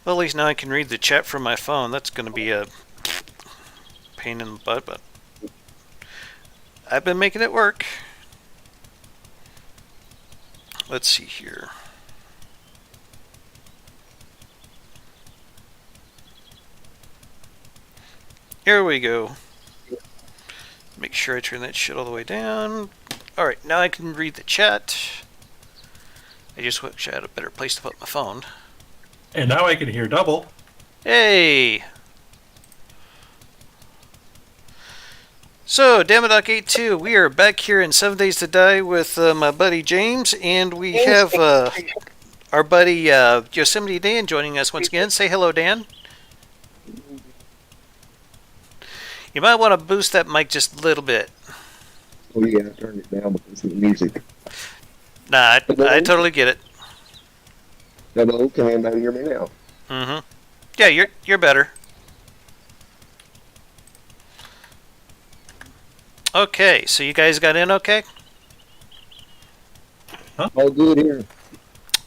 Well, at least now I can read the chat from my phone. That's going to be a pain in the butt, but I've been making it work. Let's see here. Here we go. Make sure I turn that shit all the way down. Alright, now I can read the chat. I just wish I had a better place to put my phone. And now I can hear double. Hey! So, Dama.82, we are back here in 7 Days to Die with my buddy James, and we have our buddy Yosemite Dan joining us once again. Say hello, Dan. You might want to boost that mic just a little bit. Oh yeah, I turned it down because of the music. Nah, I totally get it. Hello, can anybody hear me now? Mm-hmm. Yeah, you're better. Okay, so you guys got in okay? Huh? All good here.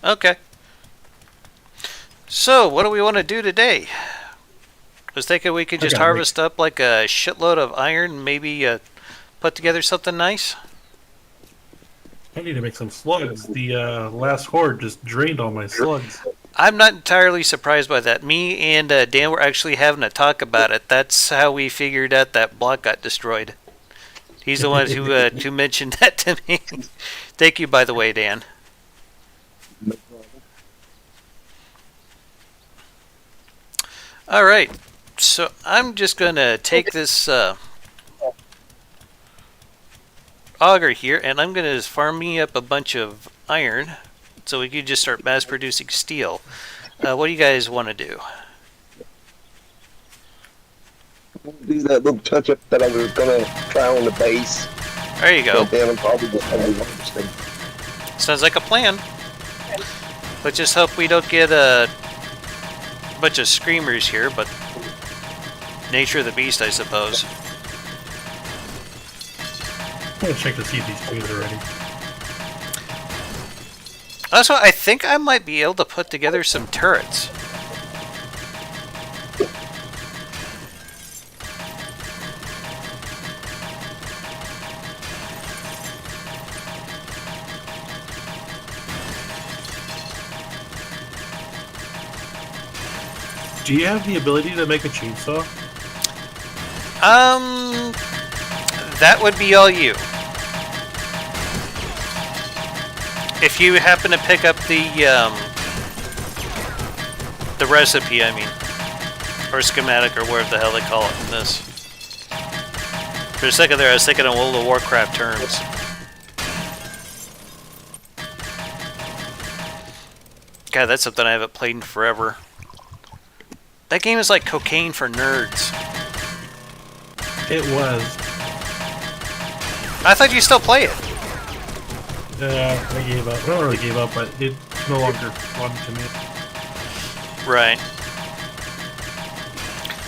Okay. So, what do we want to do today? I was thinking we could just harvest up like a shitload of iron and maybe put together something nice. I need to make some slugs. The last horde just drained all my slugs. I'm not entirely surprised by that. Me and Dan were actually having a talk about it. That's how we figured out that block got destroyed. He's the one who mentioned that to me. Thank you, by the way, Dan. No problem. All right. So I'm just going to take this auger here, and I'm going to farm me up a bunch of iron so we could just start mass producing steel. What do you guys want to do? Do that little touch up that I was gonna try on the base. There you go. But then I'm probably just gonna harvesting. Sounds like a plan. Let's just hope we don't get a bunch of screamers here, but nature of the beast, I suppose. I'm gonna check to see if these trees are ready. Also, I think I might be able to put together some turrets. Do you have the ability to make a chainsaw? That would be all you. If you happen to pick up the recipe, I mean, or schematic, or whatever the hell they call it in this. For a second there, I was thinking of World of Warcraft terms. God, that's something I haven't played in forever. That game is like cocaine for nerds. It was. I thought you still play it. I gave up. I don't really gave up, but it no longer wanted to me. Right.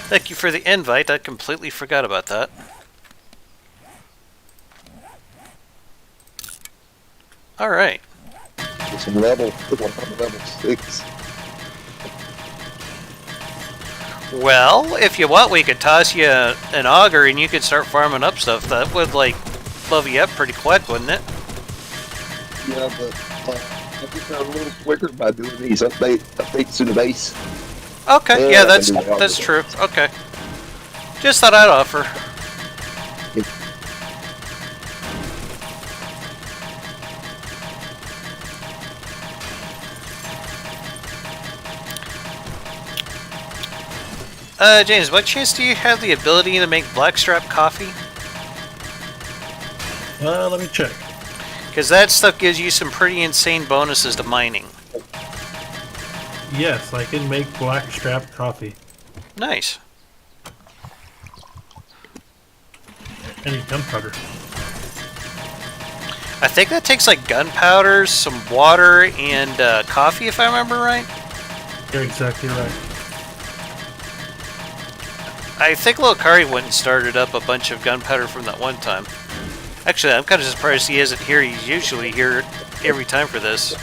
Thank you for the invite. I completely forgot about that. Alright. Get some level 6. Well, if you want, we could toss you an auger and you could start farming up stuff. That would, like, level you up pretty quick, wouldn't it? Yeah, but I think I'm a little quicker by doing these updates to the base. Okay, yeah, that's true. Okay. Just thought I'd offer. James, what chance do you have the ability to make blackstrap coffee? Let me check. Because that stuff gives you some pretty insane bonuses to mining. Yes, I can make blackstrap coffee. Nice. I need gunpowder. I think that takes like gunpowder, some water, and coffee, if I remember right. You're exactly right. I think Lokari went and started up a bunch of gunpowder from that one time. Actually, I'm kind of surprised he isn't here. He's usually here every time for this.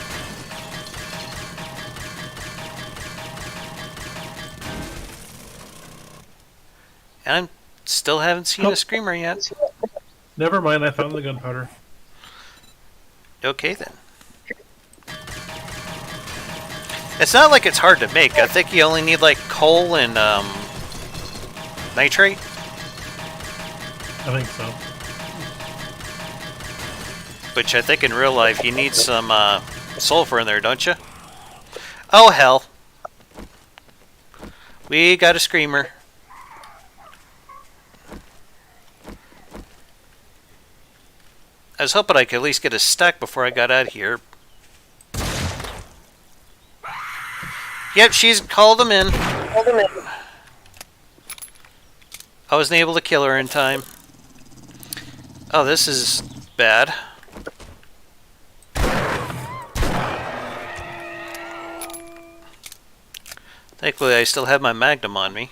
And I still haven't seen a screamer yet. Never mind, I found the gunpowder. Okay then. It's not like it's hard to make. I think you only need like coal and nitrate. I think so. Which I think in real life you need some sulfur in there, don't you? Oh hell. We got a screamer. I was hoping I could at least get a stack before I got out of here. Yep, she's called them in. I wasn't able to kill her in time. Oh, this is bad. Thankfully, I still have my Magnum on me.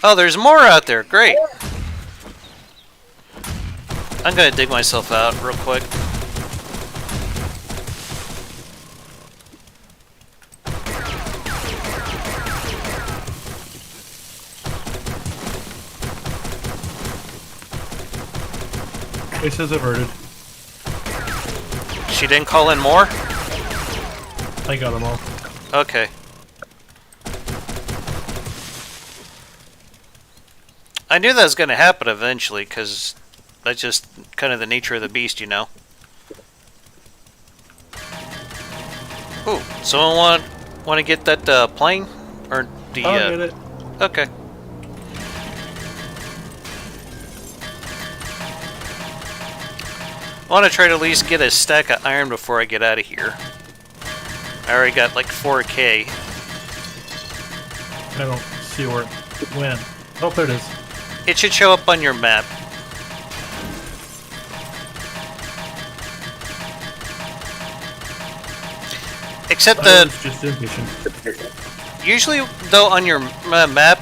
Oh, there's more out there. Great. I'm gonna dig myself out real quick. Bases averted. She didn't call in more? I got them all. Okay. I knew that was going to happen eventually, because that's just kind of the nature of the beast, you know. Ooh, someone want to get that plane? Or the... I'll get it. Okay. I want to try to at least get a stack of iron before I get out of here. I already got like 4K. I don't see where it went. Oh, there it is. It should show up on your map. Except I was just impatient. usually though on your map,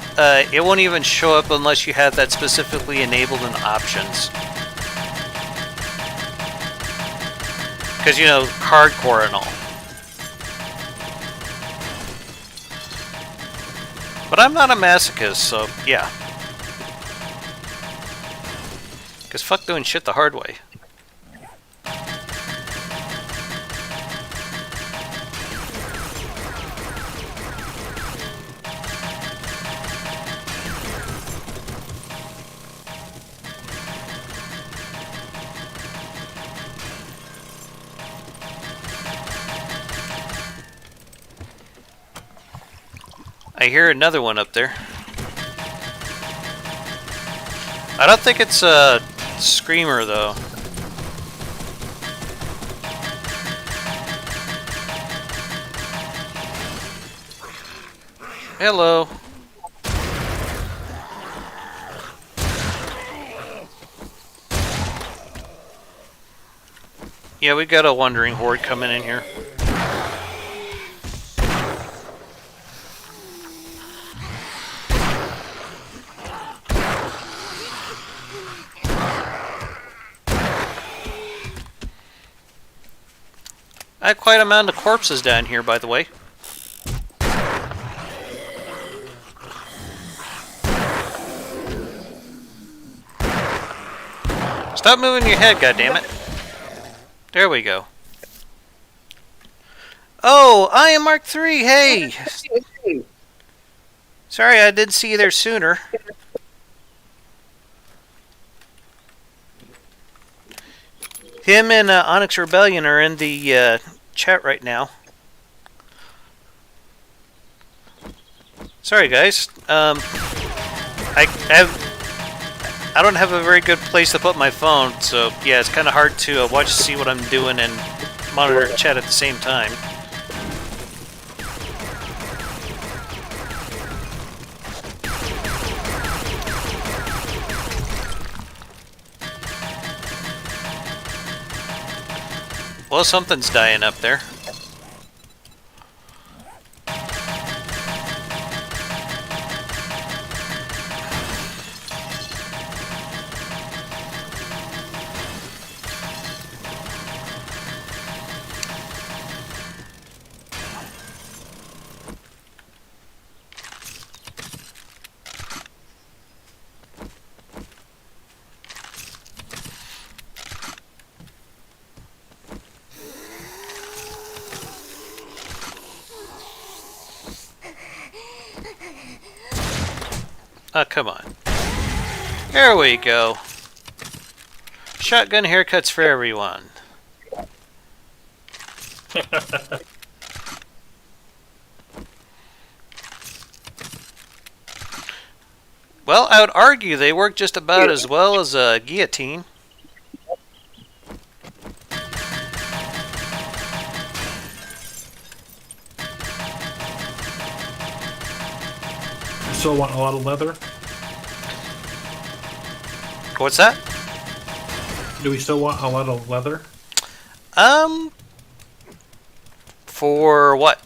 it won't even show up unless you have that specifically enabled in options. Because, you know, hardcore and all. But I'm not a masochist, so yeah. Because fuck doing shit the hard way. I hear another one up there. I don't think it's a screamer though. Hello. Yeah, we got a wandering horde coming in here. I had quite a amount of corpses down here, by the way. Stop moving your head, goddammit. There we go. Oh, I am Mark III. Hey. Sorry, I didn't see you there sooner. Him and Onyx Rebellion are in the chat right now. Sorry, guys. I don't have a very good place to put my phone, so yeah, it's kind of hard to watch, see what I'm doing, and monitor chat at the same time. Well, something's dying up there. Oh, come on. There we go. Shotgun haircuts for everyone. Well, I would argue they work just about as well as a guillotine. You still want a lot of leather? What's that? Do we still want a lot of leather? For what?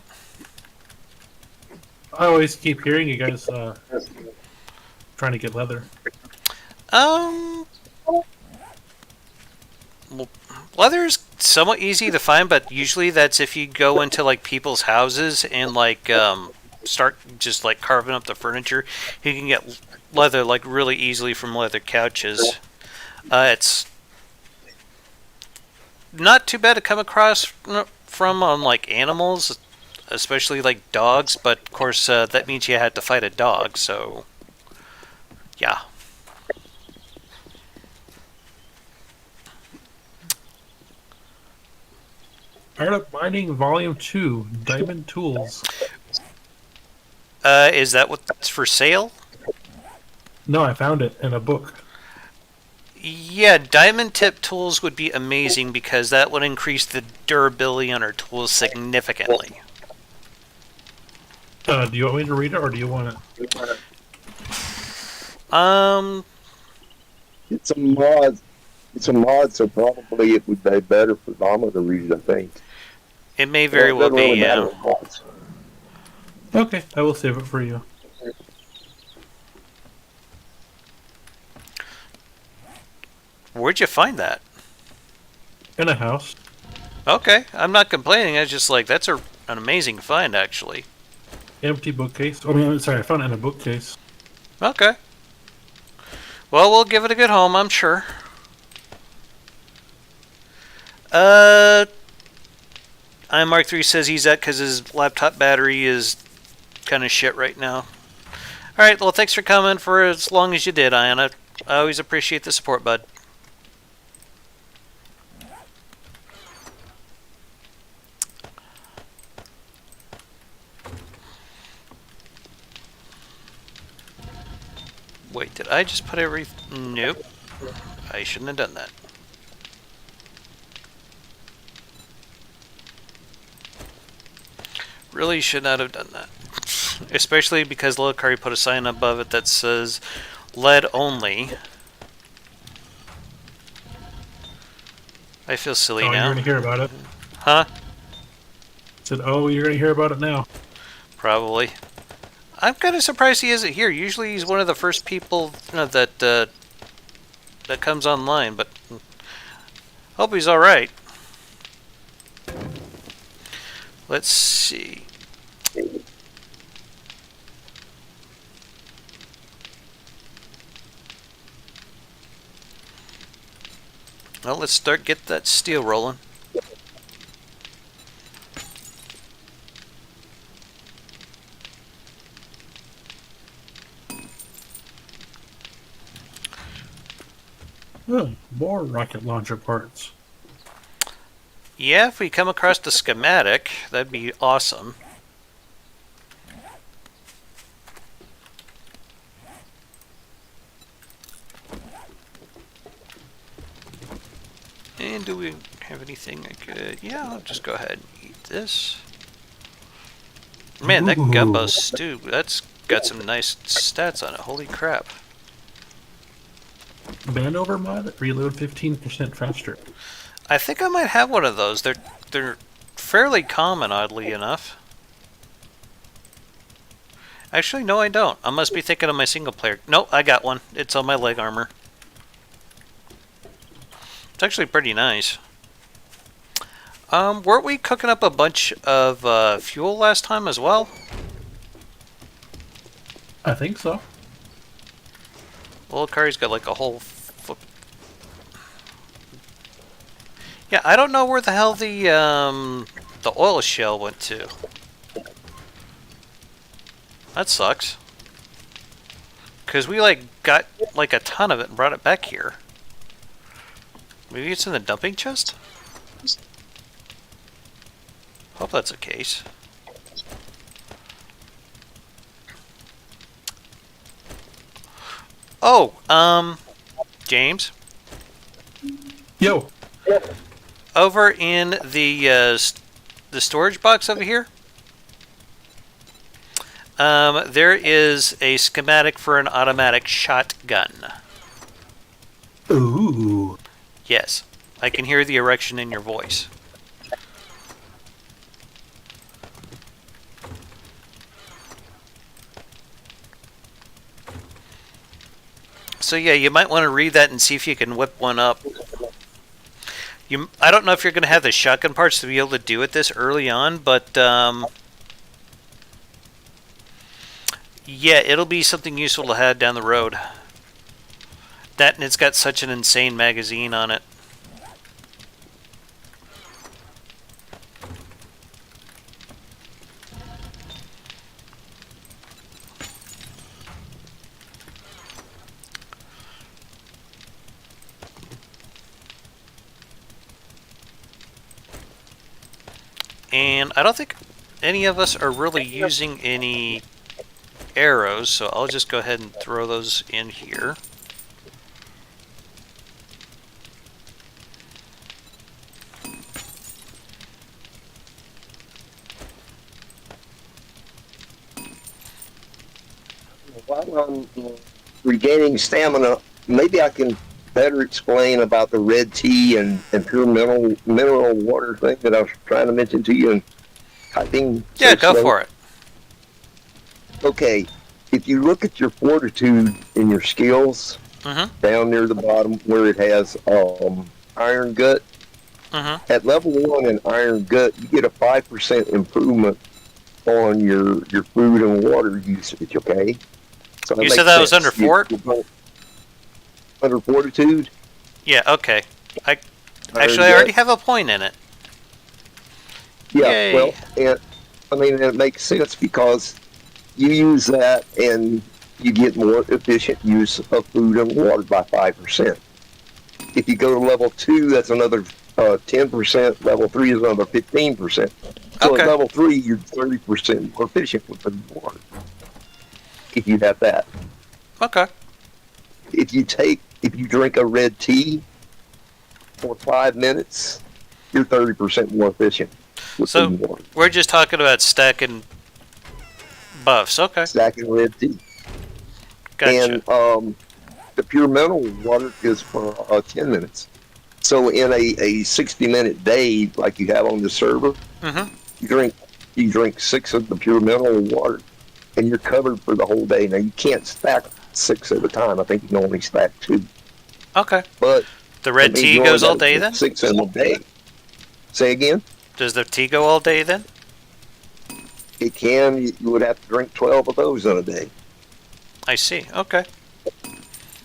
I always keep hearing you guys trying to get leather. Well, leather's somewhat easy to find, but usually that's if you go into like people's houses and like start just like carving up the furniture. You can get leather like really easily from leather couches. It's not too bad to come across from on like animals, especially like dogs. But of course, that means you had to fight a dog. So, yeah. Startup Mining Volume 2, Diamond Tools. Is that what's for sale? No, I found it in a book. Yeah, diamond tip tools would be amazing because that would increase the durability on our tools significantly. Do you want me to read it, or do you want it? It's a mod. It's a mod, so probably it would be better for Dama to read it, I think. It may very well Doesn't really be, matter yeah. what mods. Okay, I will save it for you. Where'd you find that? In a house. Okay, I'm not complaining. I was just like, that's an amazing find, actually. Empty bookcase. I mean, sorry, I found it in a bookcase. Okay. Well, we'll give it a good home, I'm sure. Mark 3 says he's at because his laptop battery is kind of shit right now. Alright, well, thanks for coming for as long as you did, Ian. I always appreciate the support, bud. Wait, did I just put everything? Nope. I shouldn't have done that. Really should not have done that. Especially because Lilakari put a sign above it that says lead only. I feel silly Oh, now. you're gonna hear about it. Huh? Said, oh, you're gonna hear about it now. Probably. I'm kind of surprised he isn't here. Usually he's one of the first people that comes online, but hope he's alright. Let's see. Well, let's get that steel rolling. Oh, more rocket launcher parts. Yeah, if we come across the schematic, that'd be awesome. And do we have anything I could... Yeah, I'll just go ahead and eat this. Man, that Ooh. gumbo stew, that's got some nice stats on it. Holy crap. Band over mod, reload 15% faster. I think I might have one of those. They're fairly common, oddly enough. Actually, no, I don't. I must be thinking of my single player. Nope, I got one. It's on my leg armor. It's actually pretty nice. Weren't we cooking up a bunch of fuel last time as well? I think so. Well, Kari's got like a whole... Yeah, I don't know where the hell the oil shell went to. That sucks. Because we, like, got, like, a ton of it and brought it back here. Maybe it's in the dumping chest? Hope that's the case. Oh, James? Yo. Over in the storage box over here, there is a schematic for an automatic shotgun. Ooh. Yes, I can hear the erection in your voice. So yeah, you might want to read that and see if you can whip one up. I don't know if you're going to have the shotgun parts to be able to do it this early on, but yeah, it'll be something useful to have down the road. That, and it's got such an insane magazine on it. And I don't think any of us are really using any arrows, so I'll just go ahead and throw those in here. While I'm regaining stamina, maybe I can better explain about the red tea and pure mineral water thing that I was trying to mention to you and typing. Yeah, go for it. Okay, if you look at your fortitude in your skills, down near the bottom where it has iron gut, at level 1 in iron gut, you get a 5% improvement on your food and water usage, okay? So You said that was under fort? Under fortitude? Yeah, okay. I already have a point in it. Yeah, Yay. well, it makes sense because you use that and you get more efficient use of food and water by 5%. If you go to level 2, that's another 10%. Level 3 is another 15%. So Okay. at level 3, you're 30% more efficient with food and water. If you have that. Okay. If you drink a red tea for 5 minutes, you're 30% more efficient with So food and water. we're just talking about stacking buffs. Okay. Stacking red tea. Gotcha. And the pure mineral water is for 10 minutes. So in a 60-minute day, like you have on the server, you drink 6 of the pure mineral water, and you're covered for the whole day. Now you can't stack 6 at a time. I think you can only stack 2. Okay. But the red tea goes all day then? 6 in a day. Say again? Does the tea go all day then? It can. You would have to drink 12 of those in a day. I see. Okay.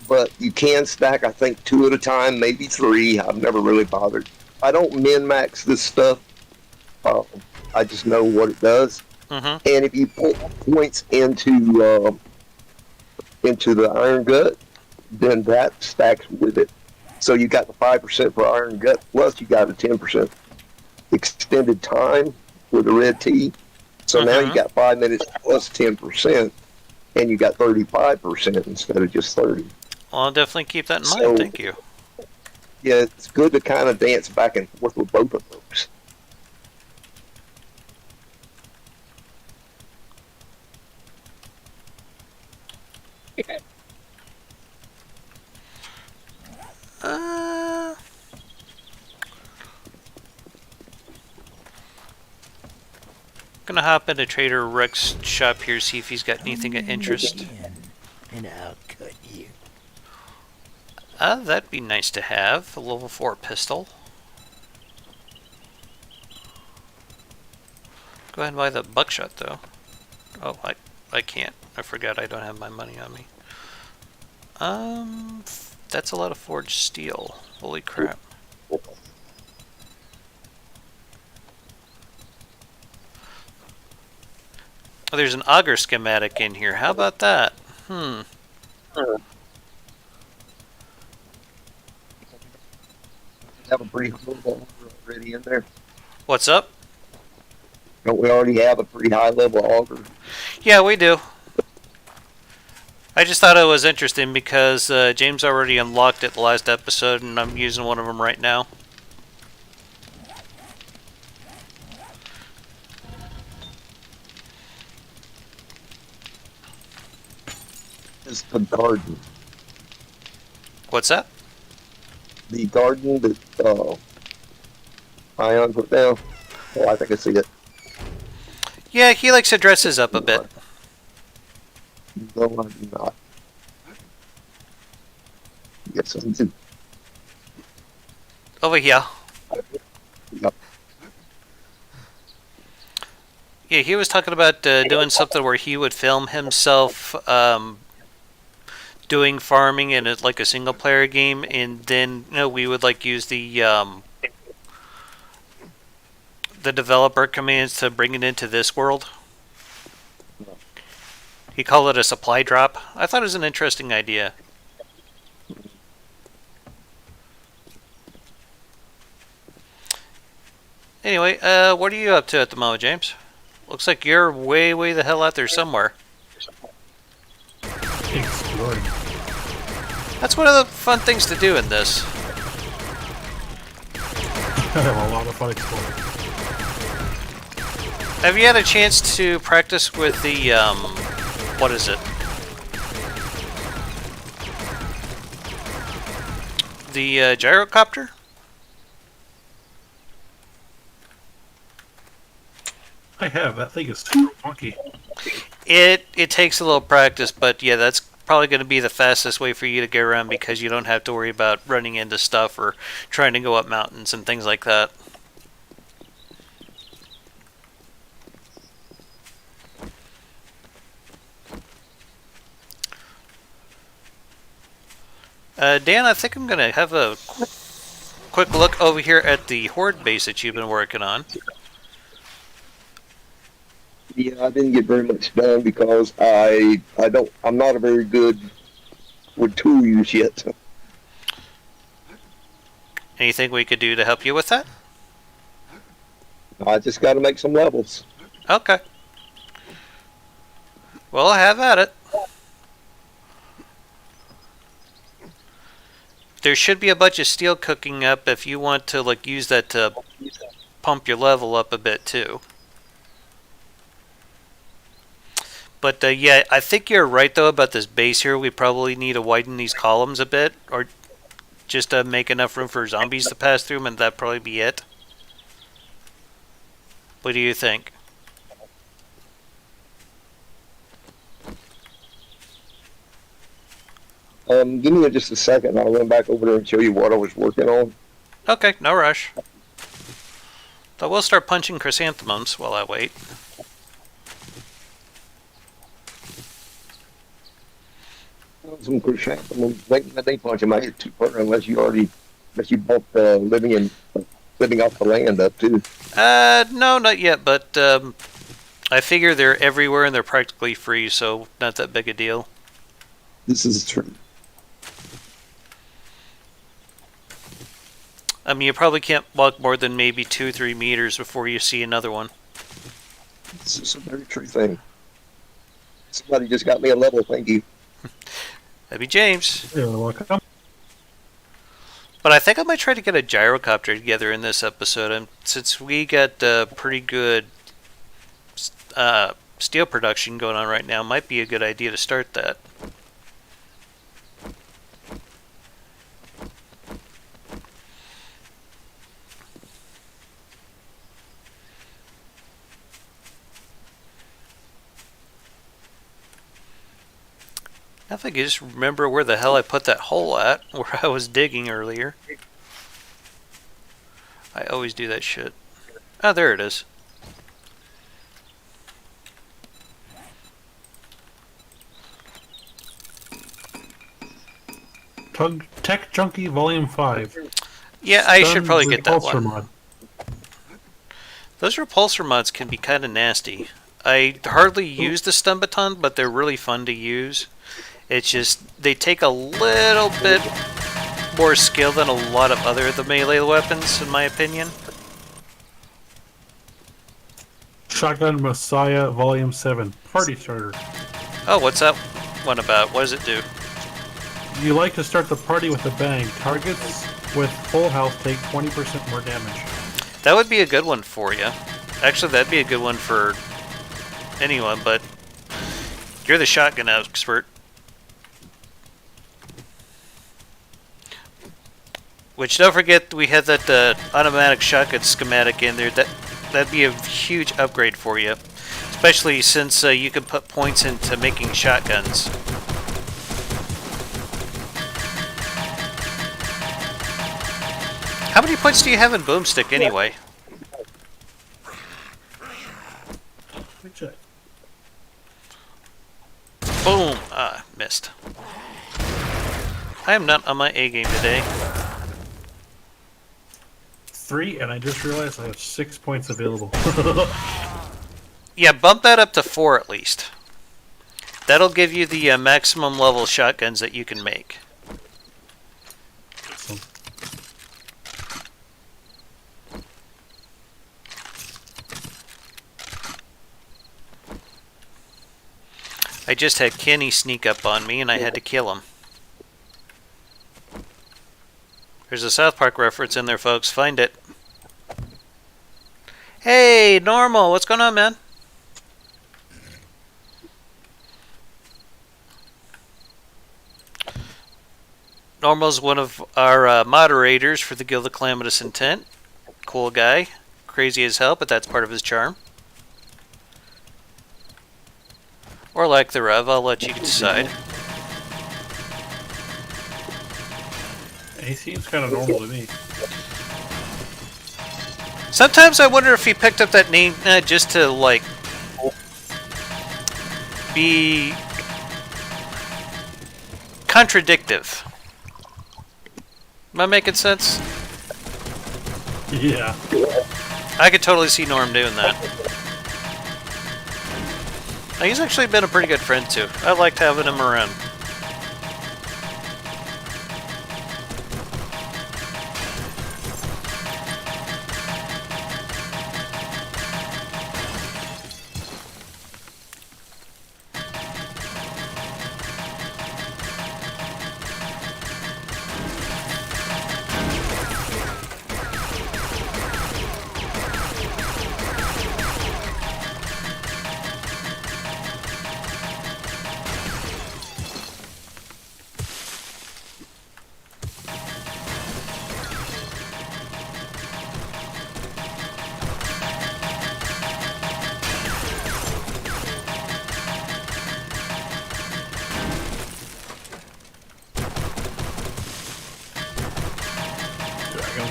But you can stack, I think, 2 at a time, maybe 3. I've never really bothered. I don't min-max this stuff. I just know what it does. And if you put points into the iron gut, then that stacks with it. So you got the 5% for iron gut, plus you got a 10% extended time with the red tea. So now you got 5 minutes plus 10%, and you got 35% instead of just 30. Well, I'll definitely keep that in mind. Thank you. Yeah, it's good to kind of dance back and forth with both of those. Gonna hop into Trader Rex's shop here, see if he's got anything of interest. And I'll cut you. That'd be nice to have. A level 4 pistol. Go ahead and buy the buckshot, though. Oh, I can't. I forgot I don't have my money on me. That's a lot of forged steel. Holy crap. Oh, there's an auger schematic in here. How about that? Have a pretty high level already in there. What's up? Don't we already have a pretty high level auger? Yeah, we do. I just thought it was interesting because James already unlocked it the last episode, and I'm using one of them right now. It's the garden. What's that? The garden that Ion put down. Oh, I think I see it. Yeah, he likes to dress his up a bit. No, I do not. Yes, I do. Over here. Yep. Yeah, he was talking about doing something where he would film himself doing farming in like a single player game, and then we would like use the developer commands to bring it into this world. He called it a supply drop. I thought it was an interesting idea. Anyway, what are you up to at the moment, James? Looks like you're way the hell out there somewhere. Exploring. That's one of the fun things to do in this. I have a lot of fun exploring. Have you had a chance to practice with the, what is it? The gyrocopter? I have. That thing is too funky. It takes a little practice, but yeah, that's probably going to be the fastest way for you to get around because you don't have to worry about running into stuff or trying to go up mountains and things like that. Dan, I think I'm going to have a quick look over here at the Horde base that you've been working on. Yeah, I didn't get very much done because I'm not a very good with tool use yet. Anything we could do to help you with that? I just got to make some levels. Okay. Well, have at it. There should be a bunch of steel cooking up if you want to like use that to pump your level up a bit too. But yeah, I think you're right though about this base here. We probably need to widen these columns a bit, or just to make enough room for zombies to pass through them, and that'd probably be it. What do you think? Give me just a second and I'll run back over there and show you what I was working on. Okay, no rush. So we'll start punching chrysanthemums while I wait. Some chrysanthemums, they punch them. I hit too far unless you bought living off the land up too. No, not yet, but I figure they're everywhere and they're practically free, so not that big a deal. This is true. I mean, you probably can't walk more than maybe 2-3 meters before you see another one. This is a very true thing. Somebody just got me a level, thank you. That'd be James. You're welcome. But I think I might try to get a gyrocopter together in this episode. And since we got pretty good steel production going on right now, might be a good idea to start that. If I could just remember where the hell I put that hole at, where I was digging earlier. I always do that shit. Oh, there it is. Tech Junkie Volume 5. Yeah, I should probably Stuns get that repulsor one. mod. Those repulsor mods can be kind of nasty. I hardly use the stun baton, but they're really fun to use. It's just they take a little bit more skill than a lot of other of the melee weapons, in my opinion. Shotgun Messiah Volume 7 Party Starter. Oh, what's that one about? What does it do? You like to start the party with a bang. Targets with full health take 20% more damage. That would be a good one for you. Actually, that'd be a good one for anyone, but you're the shotgun expert. Which, don't forget, we had that automatic shotgun schematic in there. That'd be a huge upgrade for you. Especially since you can put points into making shotguns. How many points do you have in Boomstick anyway? Let me check. Boom! Ah, missed. I am not on my A game today. 3, and I just realized I have 6 points available. Yeah, bump that up to 4 at least. That'll give you the maximum level shotguns that you can make. Awesome. I just had Kenny sneak up on me and I had to kill him. There's a South Park reference in there, folks. Find it. Hey, Normal, what's going on, man? Normal's one of our moderators for the Guild of Calamitous Intent. Cool guy. Crazy as hell, but that's part of his charm. Or lack thereof, I'll let you decide. He seems kind of normal to me. Sometimes I wonder if he picked up that name just to, like, be contradictive. Am I making sense? Yeah. I could totally see Norm doing that. Now, he's actually been a pretty good friend, too. I liked having him around.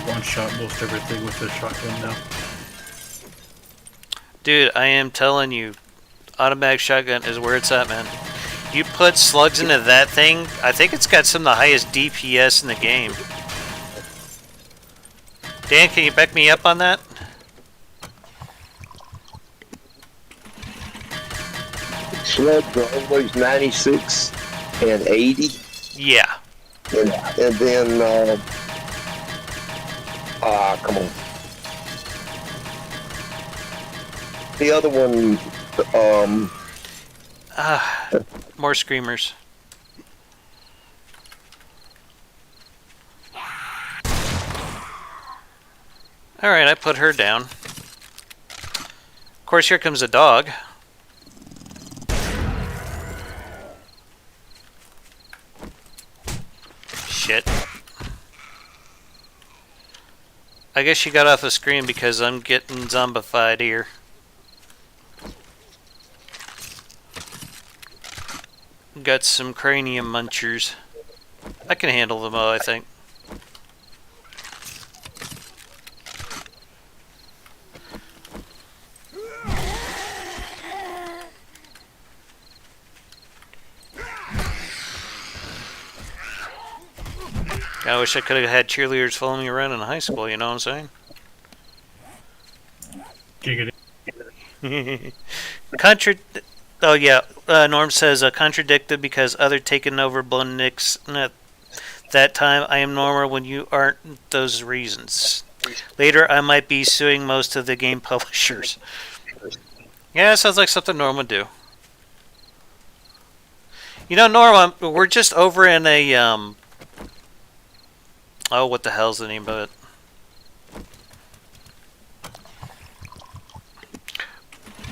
One-shot most everything with this shotgun now. Dude, I am telling you, automatic shotgun is where it's at, man. You put slugs into that thing, I think it's got some of the highest DPS in the game. Dan, can you back me up on that? Slugs are always 96 and 80. Yeah. And then, come on. The other one, More screamers. Alright, I put her down. Of course, here comes a dog. Shit. I guess she got off the screen because I'm getting zombified here. Got some cranium munchers. I can handle them all, I think. I wish I could have had cheerleaders following me around in high school, you know what I'm saying? Giggity. Oh yeah, Norm says contradicted because other taken over blown nicks. At that time, I am normal when you aren't. Those reasons. Later, I might be suing most of the game publishers. Yeah, sounds like something Norm would do. You know, Norm, we're just over in a Oh, what the hell's the name of it?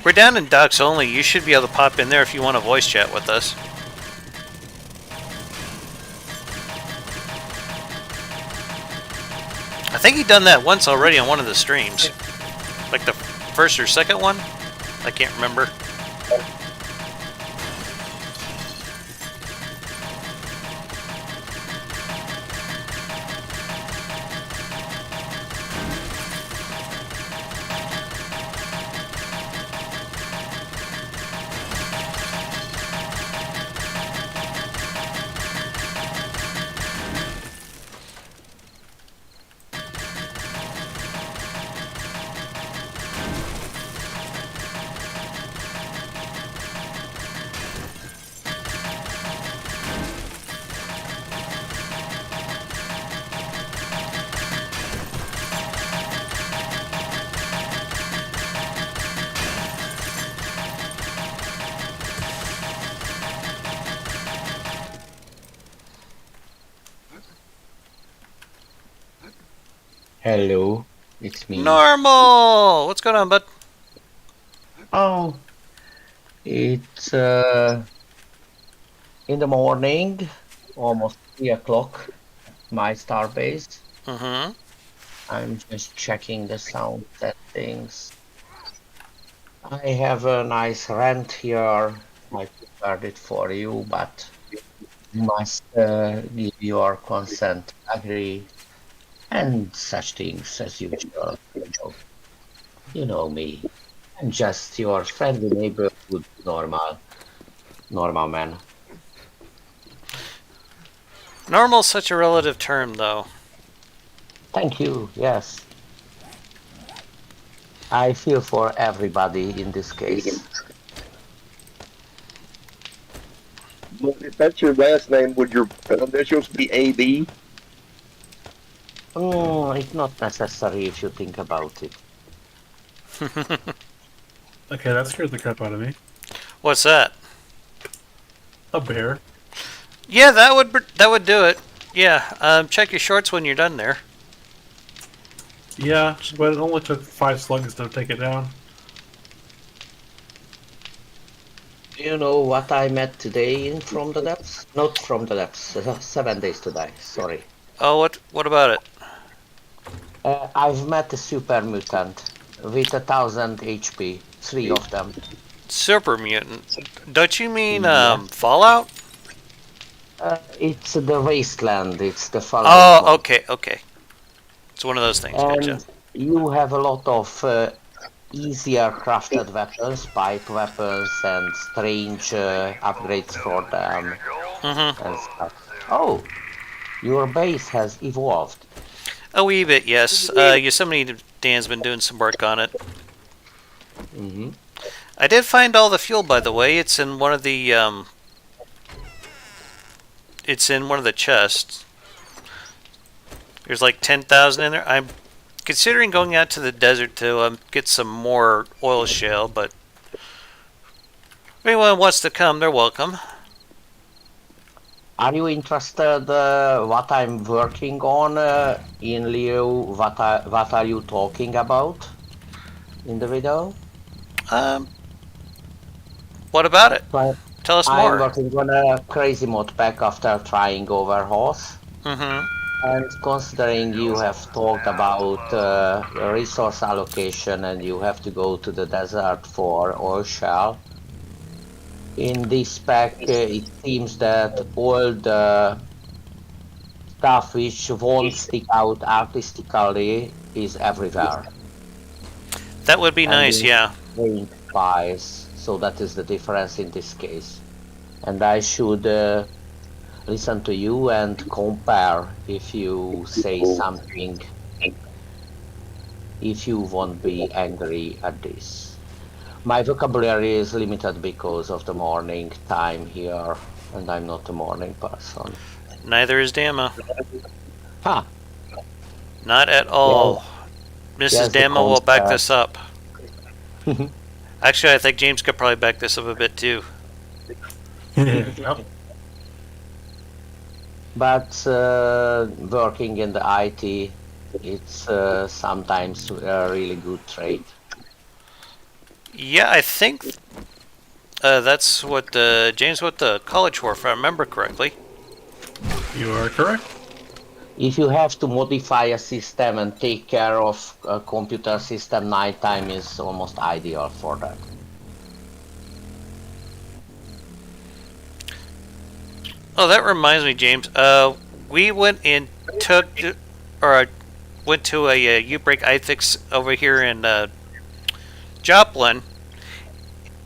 We're down in Docs only. You should be able to pop in there if you want to voice chat with us. I think he done that once already on one of the streams. Like the first or second one? I can't remember. Hello, it's me. Normal! What's going on, bud? Oh, it's in the morning, almost 3 o'clock, my starbase. Mm-hmm. I'm just checking the sound settings. I have a nice rant here. I prepared it for you, but you must give your consent, agree, and such things as usual. You know me. I'm just your friendly neighborhood normal man. Normal's such a relative term, though. Thank you, yes. I feel for everybody in this case. Well, if that's your last name, would your initials be AB? It's not necessary if you think about it. Okay, that scared the crap out of me. What's that? A bear. Yeah, that would do it. Yeah, check your shorts when you're done there. Yeah, but it only took 5 slugs to take it down. Do you know what I met today in From the Depths? Not From the Depths, 7 days to die, sorry. Oh, what about it? I've met a super mutant with 1000 HP, 3 of them. Super mutant. Don't you mean Yeah. Fallout? It's the wasteland, it's the Fallout. Oh, okay. It's one of those things. Gotcha. And you have a lot of easier crafted weapons, pipe weapons, and strange upgrades for them and stuff. Oh, your base has evolved. A wee bit, yes. Yosemite Dan's been doing some work on it. Mm-hmm. I did find all the fuel, by the way. It's in one of the chests. There's like 10,000 in there. I'm considering going out to the desert to get some more oil shale, but if anyone wants to come, they're welcome. Are you interested what I'm working on in Leo? What are you talking about in the video? What about it? Well, Tell us I'm more. working on a crazy mod pack after trying overhauls. Mm-hmm. And considering you have talked about resource allocation and you have to go to the desert for oil shale, in this pack it seems that all the stuff which won't stick out artistically is everywhere. That would be And nice, yeah. in pies, so that is the difference in this case. And I should listen to you and compare if you say something, if you won't be angry at this. My vocabulary is limited because of the morning time here, and I'm not a morning person. Neither is Dama. Huh. Not at all. Mrs. Yes, the Dama will back this concept. up. Actually, I think James could probably back this up a bit too. Yep. But working in the IT, it's sometimes a really good trade. Yeah, I think that's what James went to college for, if I remember correctly. You are correct. If you have to modify a system and take care of a computer system, nighttime is almost ideal for that. Oh, that reminds me, James. We went and went to a U-break iFix over here in Joplin,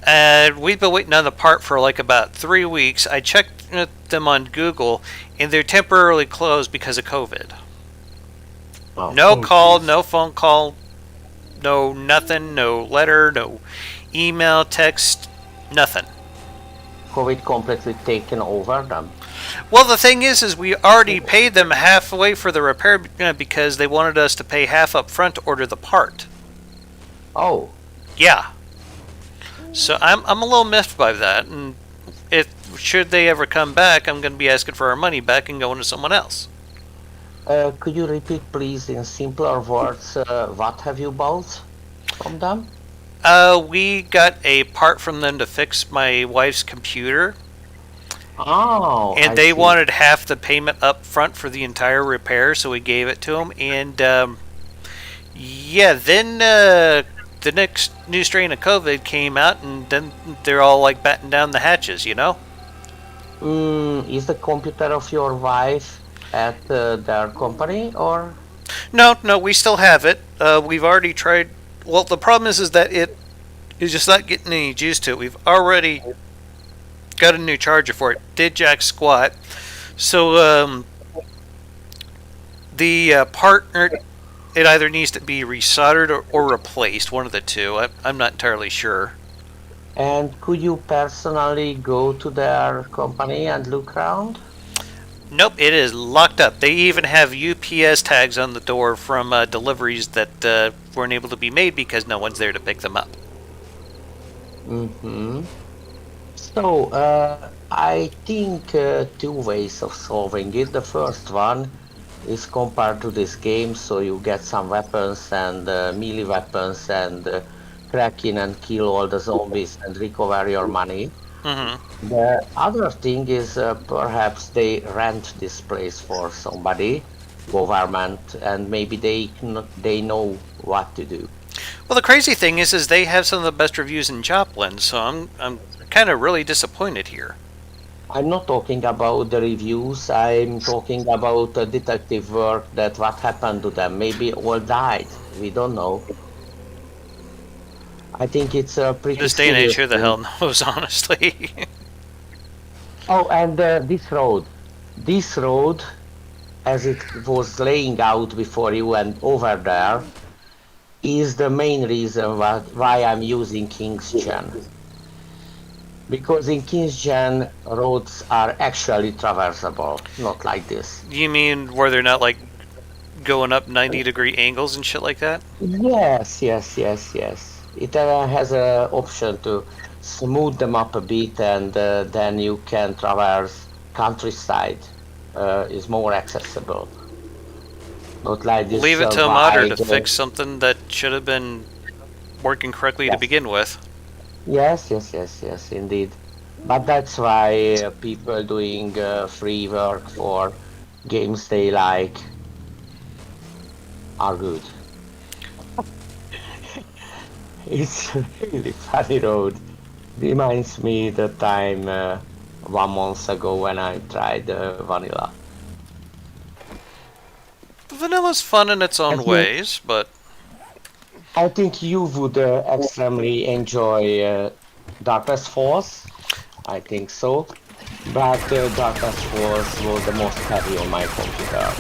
and we've been waiting on the part for like about 3 weeks. I checked them on Google, and they're temporarily closed because of COVID. Oh. No call, geez. no phone call, no nothing, no letter, no email, text, nothing. COVID completely taken over them. Well, the thing is we already paid them halfway for the repair because they wanted us to pay half up front to order the part. Oh, Yeah. So I'm a little miffed by that, and if should they ever come back, I'm going to be asking for our money back and going to someone else. could you repeat, please, in simpler words, what have you bought from them? We got a part from them to fix my wife's computer, Oh, and I they see. wanted half the payment up front for the entire repair, so we gave it to them. And yeah, then the next new strain of COVID came out, and then they're all like batten down the hatches, you know? Is the computer of your wife at their company, or? No, we still have it. We've already tried. Well, the problem is that it is just not getting any juice to it. We've already got a new charger for it. Did jack squat. So the partner, it either needs to be resoldered or replaced, one of the two. I'm not entirely sure. And could you personally go to their company and look around? Nope, it is locked up. They even have UPS tags on the door from deliveries that weren't able to be made because no one's there to pick them up. Mm-hmm. So, I think two ways of solving it. The first one is compared to this game, so you get some weapons and melee weapons and crack in and kill all the zombies and recover your money. Mm-hmm. The other thing is perhaps they rent this place for somebody, government, and maybe they know what to do. Well, the crazy thing is they have some of the best reviews in Joplin, so I'm kind of really disappointed here. I'm not talking about the reviews. I'm talking about the detective work. That what happened to them. Maybe all died. We don't know. I think it's a pretty This day and age, serious who the thing. hell knows, honestly. Oh, and this road, as it was laying out before you and over there, is the main reason why I'm using King's Gen. Because in King's Gen, roads are actually traversable, not like this. You mean where they're not like going up 90-degree angles and shit like that? Yes. It has an option to smooth them up a bit, and then you can traverse countryside. Is more accessible. Not like this. Leave it to a modder to wide, fix something that should have been working correctly to Yes. begin with. Yes, indeed. But that's why people doing free work for games they like are good. It's a really funny road. Reminds me the time 1 month ago when I tried vanilla. Vanilla's fun in its own think- ways, but I think you would extremely enjoy Darkness Falls. I think so. But Darkness Falls was the most heavy on my computer.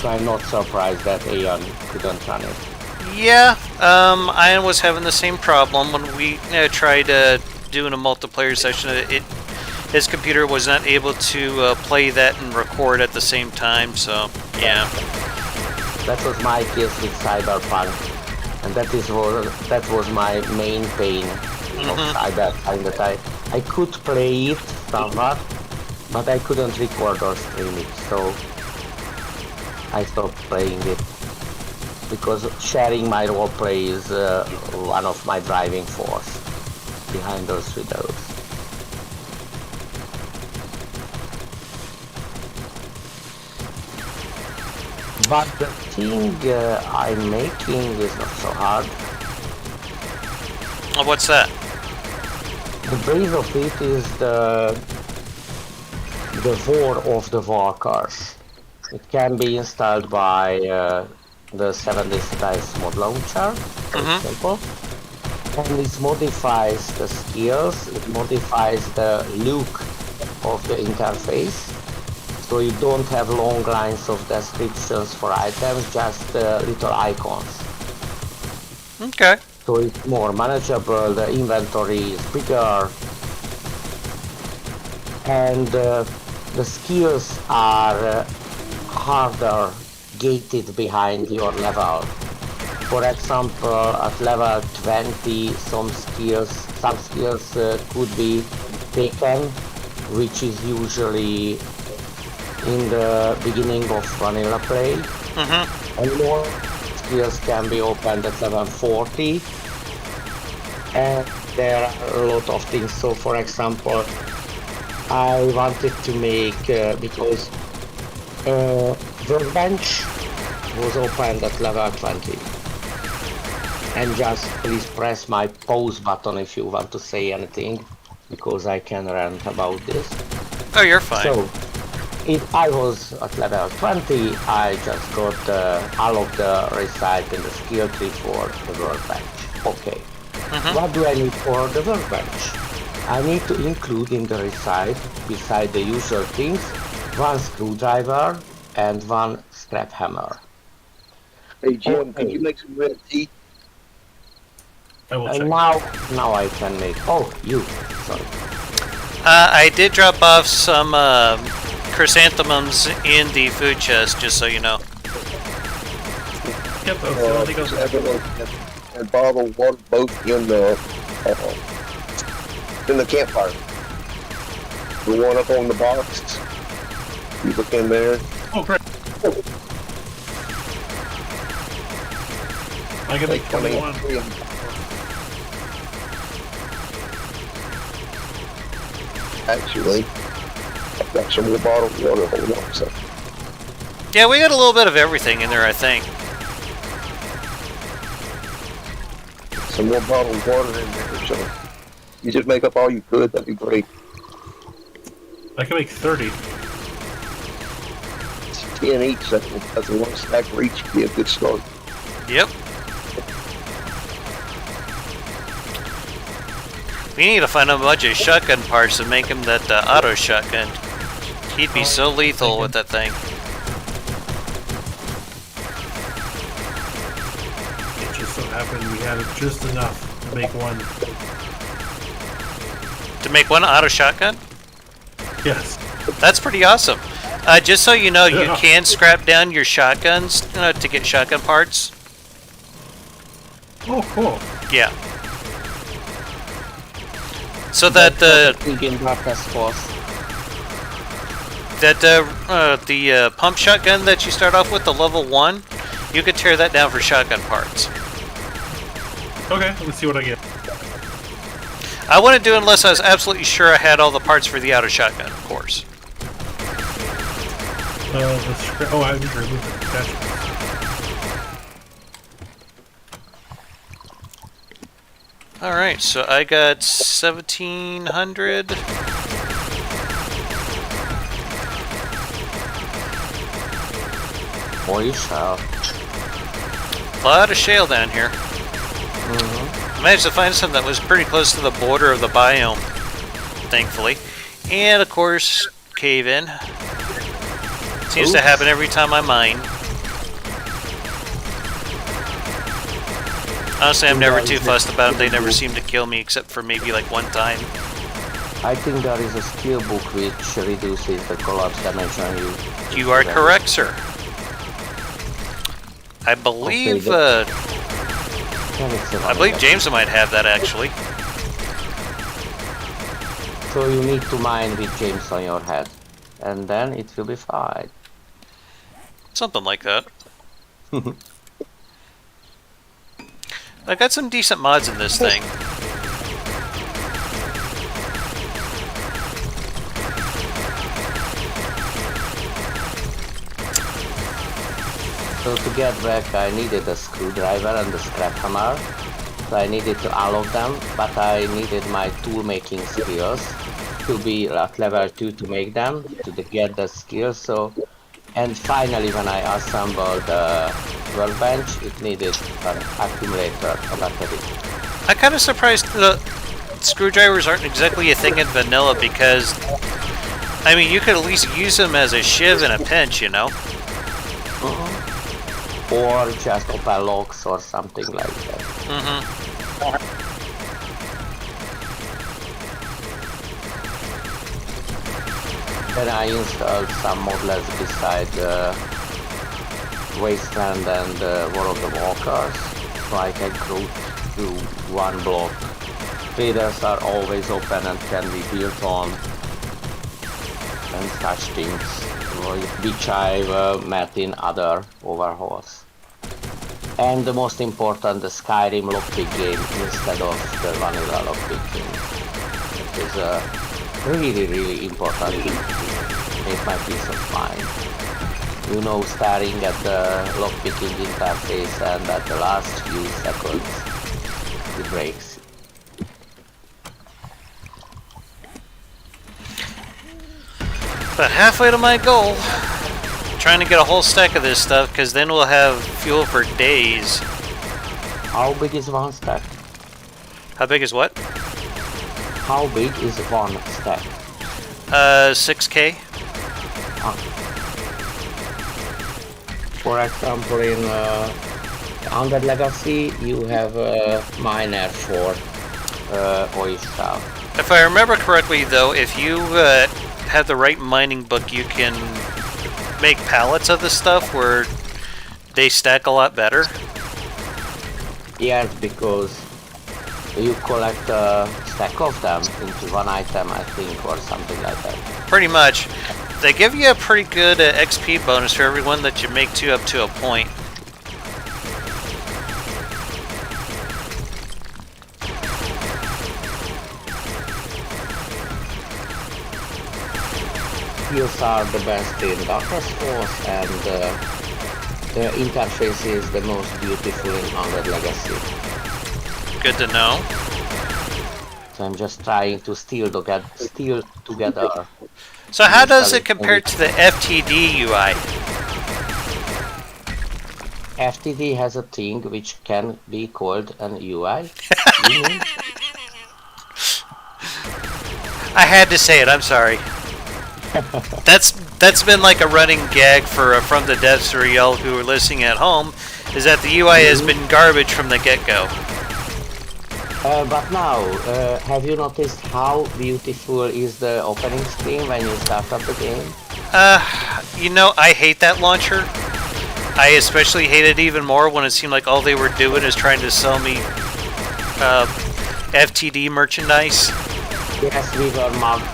So I'm not surprised that Aeon couldn't run it. Yeah, Ian was having the same problem when we tried doing a multiplayer session. His computer was not able to play that and record at the same time, so yeah. That was my case with Cyberpunk, and that was my main pain of Cyberpunk, that I could play it somewhat, but I couldn't record or stream it, so I stopped playing it. Because sharing my roleplay is one of my driving force behind those videos. But the thing I'm making is not so hard. Oh, what's that? The base of it is the War of the Walkers. It can be installed by the 7 days dice mod launcher, for example. And it modifies the skills, it modifies the look of the interface. So you don't have long lines of descriptions for items, just little icons. Okay. So it's more manageable, the inventory is bigger, and the skills are harder gated behind your level. For example, at level 20, some skills could be taken, which is usually in the beginning of vanilla play. And more skills can be opened at level 40. And there are a lot of things. So for example, I wanted to make, because workbench was opened at level 20. And just please press my pause button if you want to say anything, because I can rant about this. Oh, you're fine. So, if I was at level 20, I just got unlocked the recite in the skill tree for the workbench. Okay. What do I need for the workbench? I need to include in the recite, beside the usual things, one screwdriver and one scrap hammer. Hey Jim, could you make some red tea? I will check. And now I can make. Oh, you. Sorry. I did drop off some chrysanthemums in the food chest, just so you know. Yep, I think I was... And bottled water both in the campfire. The one up on the box. You look in there. Oh, great. I can make 21. Actually, I've got some more bottled water. Hold on a second. Yeah, we got a little bit of everything in there, I think. Some more bottled water in there, so you just make up all you could, that'd be great. I can make 30. 10 each, that's a one stack for each, be a good start. Yep. We need to find a bunch of shotgun parts and make him that auto shotgun. He'd be so lethal with that thing. It just so happened we had just enough to make one. To make one auto shotgun? Yes. That's pretty awesome. Just so you know, you can scrap down your shotguns to get shotgun parts. Oh, cool. Yeah. So that the pump shotgun that you start off with, the level 1, you could tear that down for shotgun parts. Okay, let's see what I get. I wouldn't do it unless I was absolutely sure I had all the parts for the auto shotgun, of course. Oh, I need to remove the attachment. Alright, so I got 1,700. Holy shell. A lot of shale down here. I managed to find some that was pretty close to the border of the biome, thankfully. And of course, cave-in. Seems to happen every time I mine. Honestly, I'm never too fussed about them. They never seem to kill me except for maybe like one time. I think there is a skill book which reduces the collapse damage on you. You are correct, sir. I believe James might have that actually. So you need to mine with James on your head, and then it will be fine. Something like that. I got some decent mods in this thing. So to get back, I needed a screwdriver and a scrap hammer. So I needed to unlock them, but I needed my tool making skills to be at level 2 to make them, to get the skills. So, and finally when I assembled the workbench, it needed an accumulator, a battery. I'm kind of surprised the screwdrivers aren't exactly a thing in vanilla because, I mean, you could at least use them as a shiv in a pinch, you know? Or just open locks or something like that. Then I installed some models beside Wasteland and War of the Walkers, so I can group to one block. Traders are always open and can be built on, and such things, which I've met in other overhauls. And the most important, the Skyrim lockpick game instead of the vanilla lockpick game. It is a really important thing to make my peace of mind. You know, staring at the lockpicking interface and at the last few seconds, it breaks. About halfway to my goal. Trying to get a whole stack of this stuff because then we'll have fuel for days. How big is one stack? How big is what? How big is one stack? 6K. For example, in Under Legacy, you have a miner for oyster. If I remember correctly, though, if you have the right mining book, you can make pallets of the stuff where they stack a lot better. Yes, because you collect a stack of them into one item, I think, or something like that. Pretty much. They give you a pretty good XP bonus for every one that you make up to a point. Skills are the best in Darkness Force, and the interface is the most beautiful in Under Legacy. Good to know. So I'm just trying to steal together. So how does it compare to the FTD UI? FTD has a thing which can be called an UI. You mean? I had to say it, I'm sorry. That's been like a running gag for from the devs for y'all who are listening at home, is that the UI has been garbage from the get-go. But now, have you noticed how beautiful is the opening screen when you start up the game? You know, I hate that launcher. I especially hate it even more when it seemed like all they were doing is trying to sell me FTD merchandise. Yes, we were mugged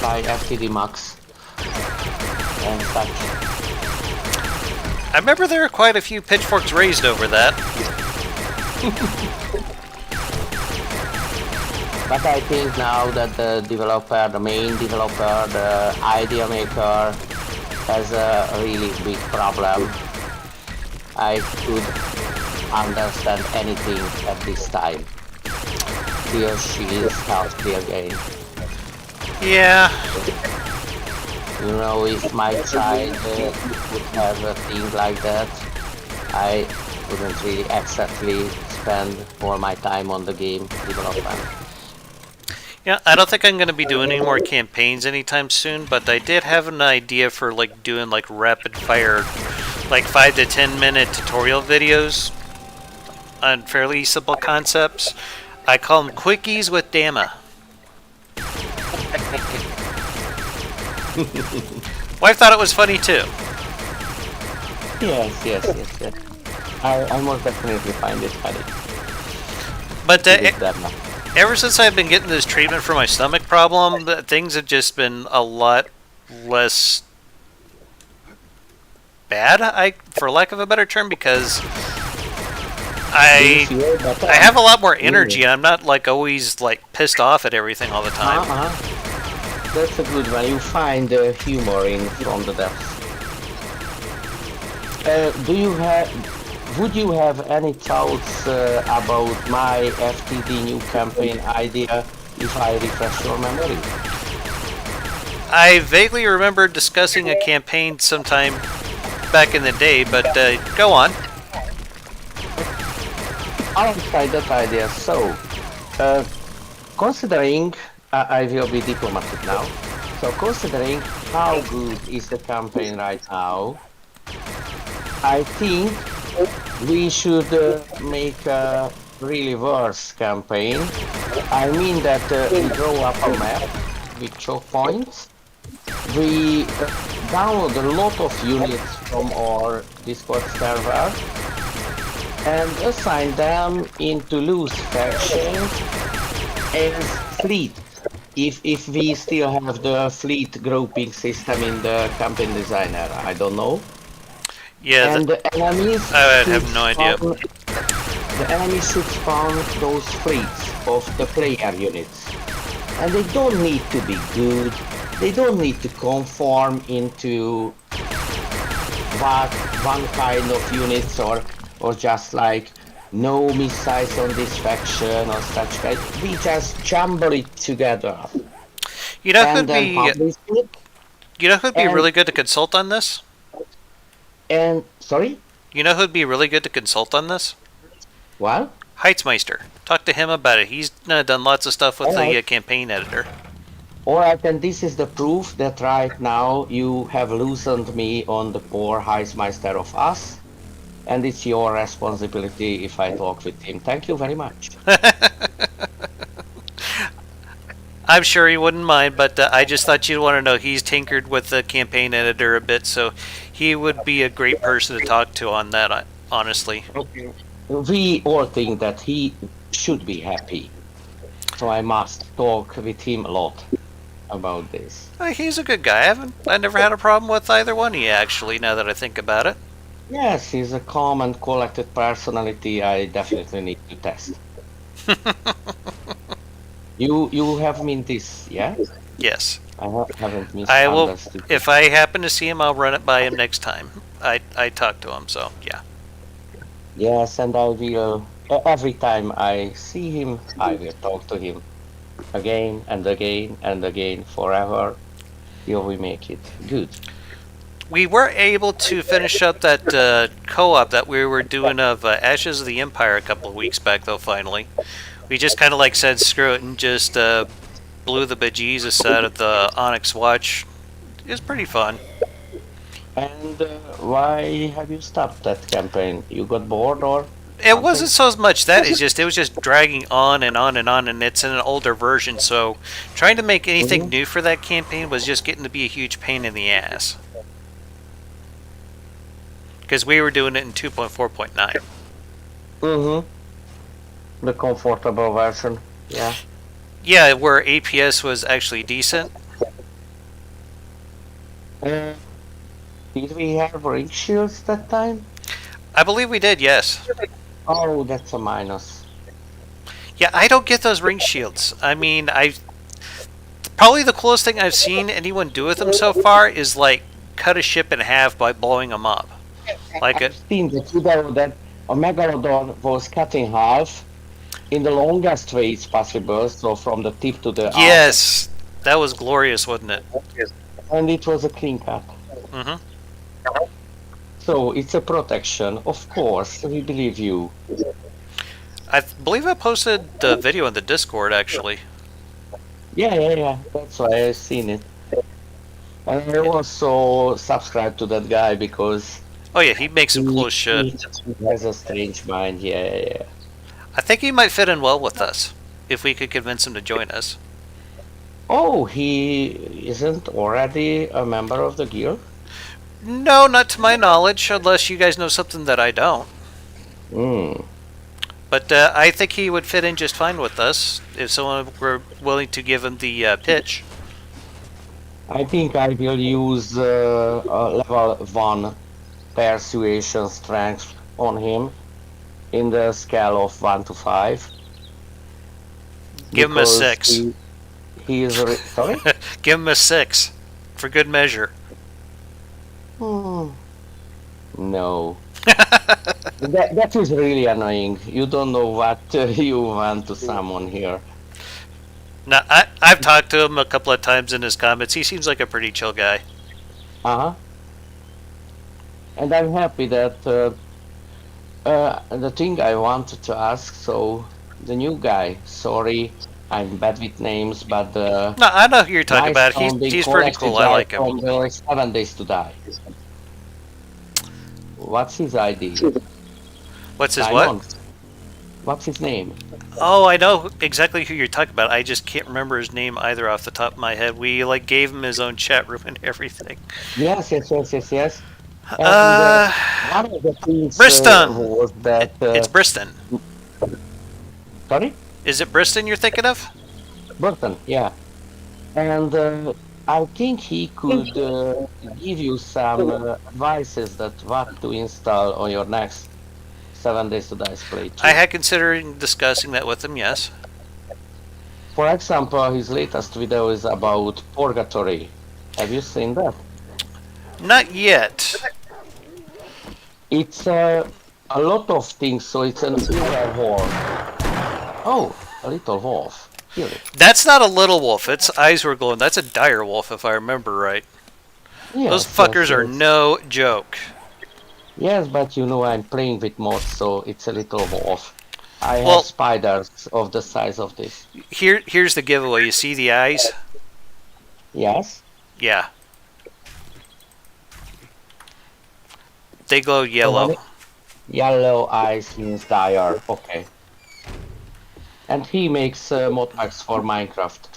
by FTD mugs and such. I remember there were quite a few pitchforks raised over that. But I think now that the developer, the main developer, the idea maker has a really big problem, I could understand anything at this time. He or she is healthy again. Yeah. You know, if my child would have a thing like that, I wouldn't really exactly spend all my time on the game development. Yeah, I don't think I'm going to be doing any more campaigns anytime soon, but I did have an idea for like doing like rapid fire, like 5 to 10 minute tutorial videos. on fairly simple concepts. I call them quickies with Dama. Wife thought it was funny too. Yes. I most definitely find it funny. But With them. ever since I've been getting this treatment for my stomach problem, things have just been a lot less bad, for lack of a better term, because I have a lot more energy and I'm not like always like pissed off at everything all the time. That's a good one. You find humor in from the depths. Would you have any thoughts about my FTD new campaign idea if I refresh your memory? I vaguely remember discussing a campaign sometime back in the day, but go on. I'll try that idea. So, considering I will be diplomatic now. So, considering how good is the campaign right now, I think we should make a really worse campaign. I mean that we draw up a map with choke points. We download a lot of units from our Discord server and assign them into loose factions as fleet. If we still have the fleet grouping system in the campaign designer, I don't know. Yeah, And the enemies I have no idea. The enemies should spawn those fleets of the player units. And they don't need to be good. They don't need to conform into one kind of units or just like no missiles on this faction or such kind. We just jumble it together. You know and who'd then be publish it. you know who'd be and- really good to consult on this? And sorry? You know who'd be really good to consult on this? What? Heitzmeister. Talk to him about it. He's done lots of stuff with the Alright. campaign editor. Alright, and this is the proof that right now you have loosened me on the poor Heismeister of us, and it's your responsibility if I talk with him. Thank you very much. I'm sure he wouldn't mind, but I just thought you'd want to know he's tinkered with the campaign editor a bit, so he would be a great person to talk to on that, honestly. We all think that he should be happy, so I must talk with him a lot about this. He's a good guy. I never had a problem with either one of you, actually, now that I think about it. Yes, he's a calm and collected personality I definitely need to test. You have mean this, yeah? Yes. Haven't I will. misunderstood. If I happen to see him, I'll run it by him next time. I talk to him, so yeah. Yes, and I will. Every time I see him, I will talk to him again and again and again forever till we make it good. We were able to finish up that co-op that we were doing of Ashes of the Empire a couple of weeks back, though. Finally, we just kind of like said screw it and just blew the bejesus out of the Onyx Watch. It was pretty fun. And why have you stopped that campaign? You got bored or? It wasn't so much that, it was just dragging on and on and on, and it's in an older version, so trying to make anything new for that campaign was just getting to be a huge pain in the ass. Because we were doing it in 2.4.9. Mm-hmm. The comfortable version, yeah. Yeah, where APS was actually decent. Did we have ring shields that time? I believe we did, yes. Oh, that's a minus. Yeah, I don't get those ring shields. I mean, probably the coolest thing I've seen anyone do with them so far is like cut a ship in half by blowing them up. Like I've seen the video that a megalodon was cut in half in the longest way it's possible, so from the tip to the yes, that was glorious, wasn't it? and it was a clean cut. Mm-hmm. So it's a protection, of course. We believe you. I believe I posted the video in the Discord, actually. Yeah. That's why I've seen it. And I also subscribe to that guy because Oh yeah, he makes some cool shit. He has a strange mind. Yeah. I think he might fit in well with us if we could convince him to join us. Oh, he isn't already a member of the guild? No, not to my knowledge, unless you guys know something that I don't. Hmm. But I think he would fit in just fine with us if someone were willing to give him the pitch. I think I will use a level 1 persuasion strength on him in the scale of 1 to 5. Give him a because 6. He is sorry? Give him a 6 for good measure. No. That is really annoying. You don't know what you want to summon here. Now, I've talked to him a couple of times in his comments. He seems like a pretty chill guy. Uh-huh. And I'm happy that the thing I wanted to ask, so the new guy, sorry, I'm bad with names, but No, I know who you're talking about. He's pretty cool. I like him. From the 7 Days to Die. What's his ID? What's his what? What's his name? Oh, I know exactly who you're talking about. I just can't remember his name either off the top of my head. We gave him his own chat room and everything. Yes. And, one of the things Briston. was that It's Briston. sorry? Is it Briston you're thinking of? Burton, yeah. And I think he could give you some advices that what to install on your next 7 Days to Die playthrough. I had considered discussing that with him, yes. For example, his latest video is about Purgatory. Have you seen that? Not yet. It's a lot of things, so it's an inner wolf. Oh, a little wolf. Here. That's not a little wolf. Its eyes were glowing. That's a dire wolf, if I remember right. Yes, Those fuckers are no joke. Yes, but you know I'm playing with mods, so it's a little wolf. I have spiders of the size of this. Here's the giveaway. You see the eyes? Yes? Yeah. They glow yellow. Yellow eyes means dire. Okay. And he makes mod packs for Minecraft.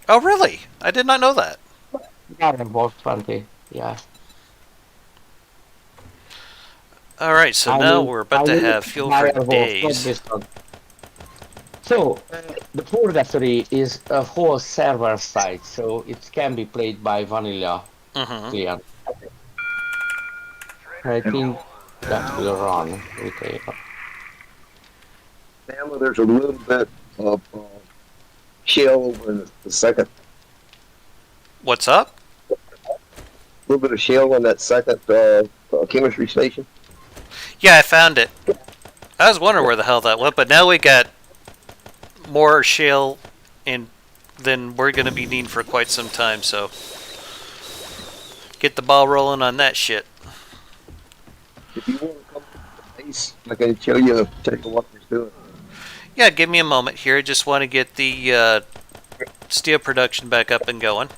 Oh, really? I did not know that. Yeah, Wolf 20. Yeah. Alright, so now we're about to have fuel for days. So, the Purgatory is a whole server site, so it can be played by vanilla client. I think that will run with a... Dama, there's a little bit of shell over in the second. What's up? A little bit of shell in that second chemistry station. Yeah, I found it. I was wondering where the hell that went, but now we got more shale than we're going to be needing for quite some time, so get the ball rolling on that shit. If you want to come to the base, I can tell you what we're doing. Yeah, give me a moment here. I just want to get the steel production back up and going.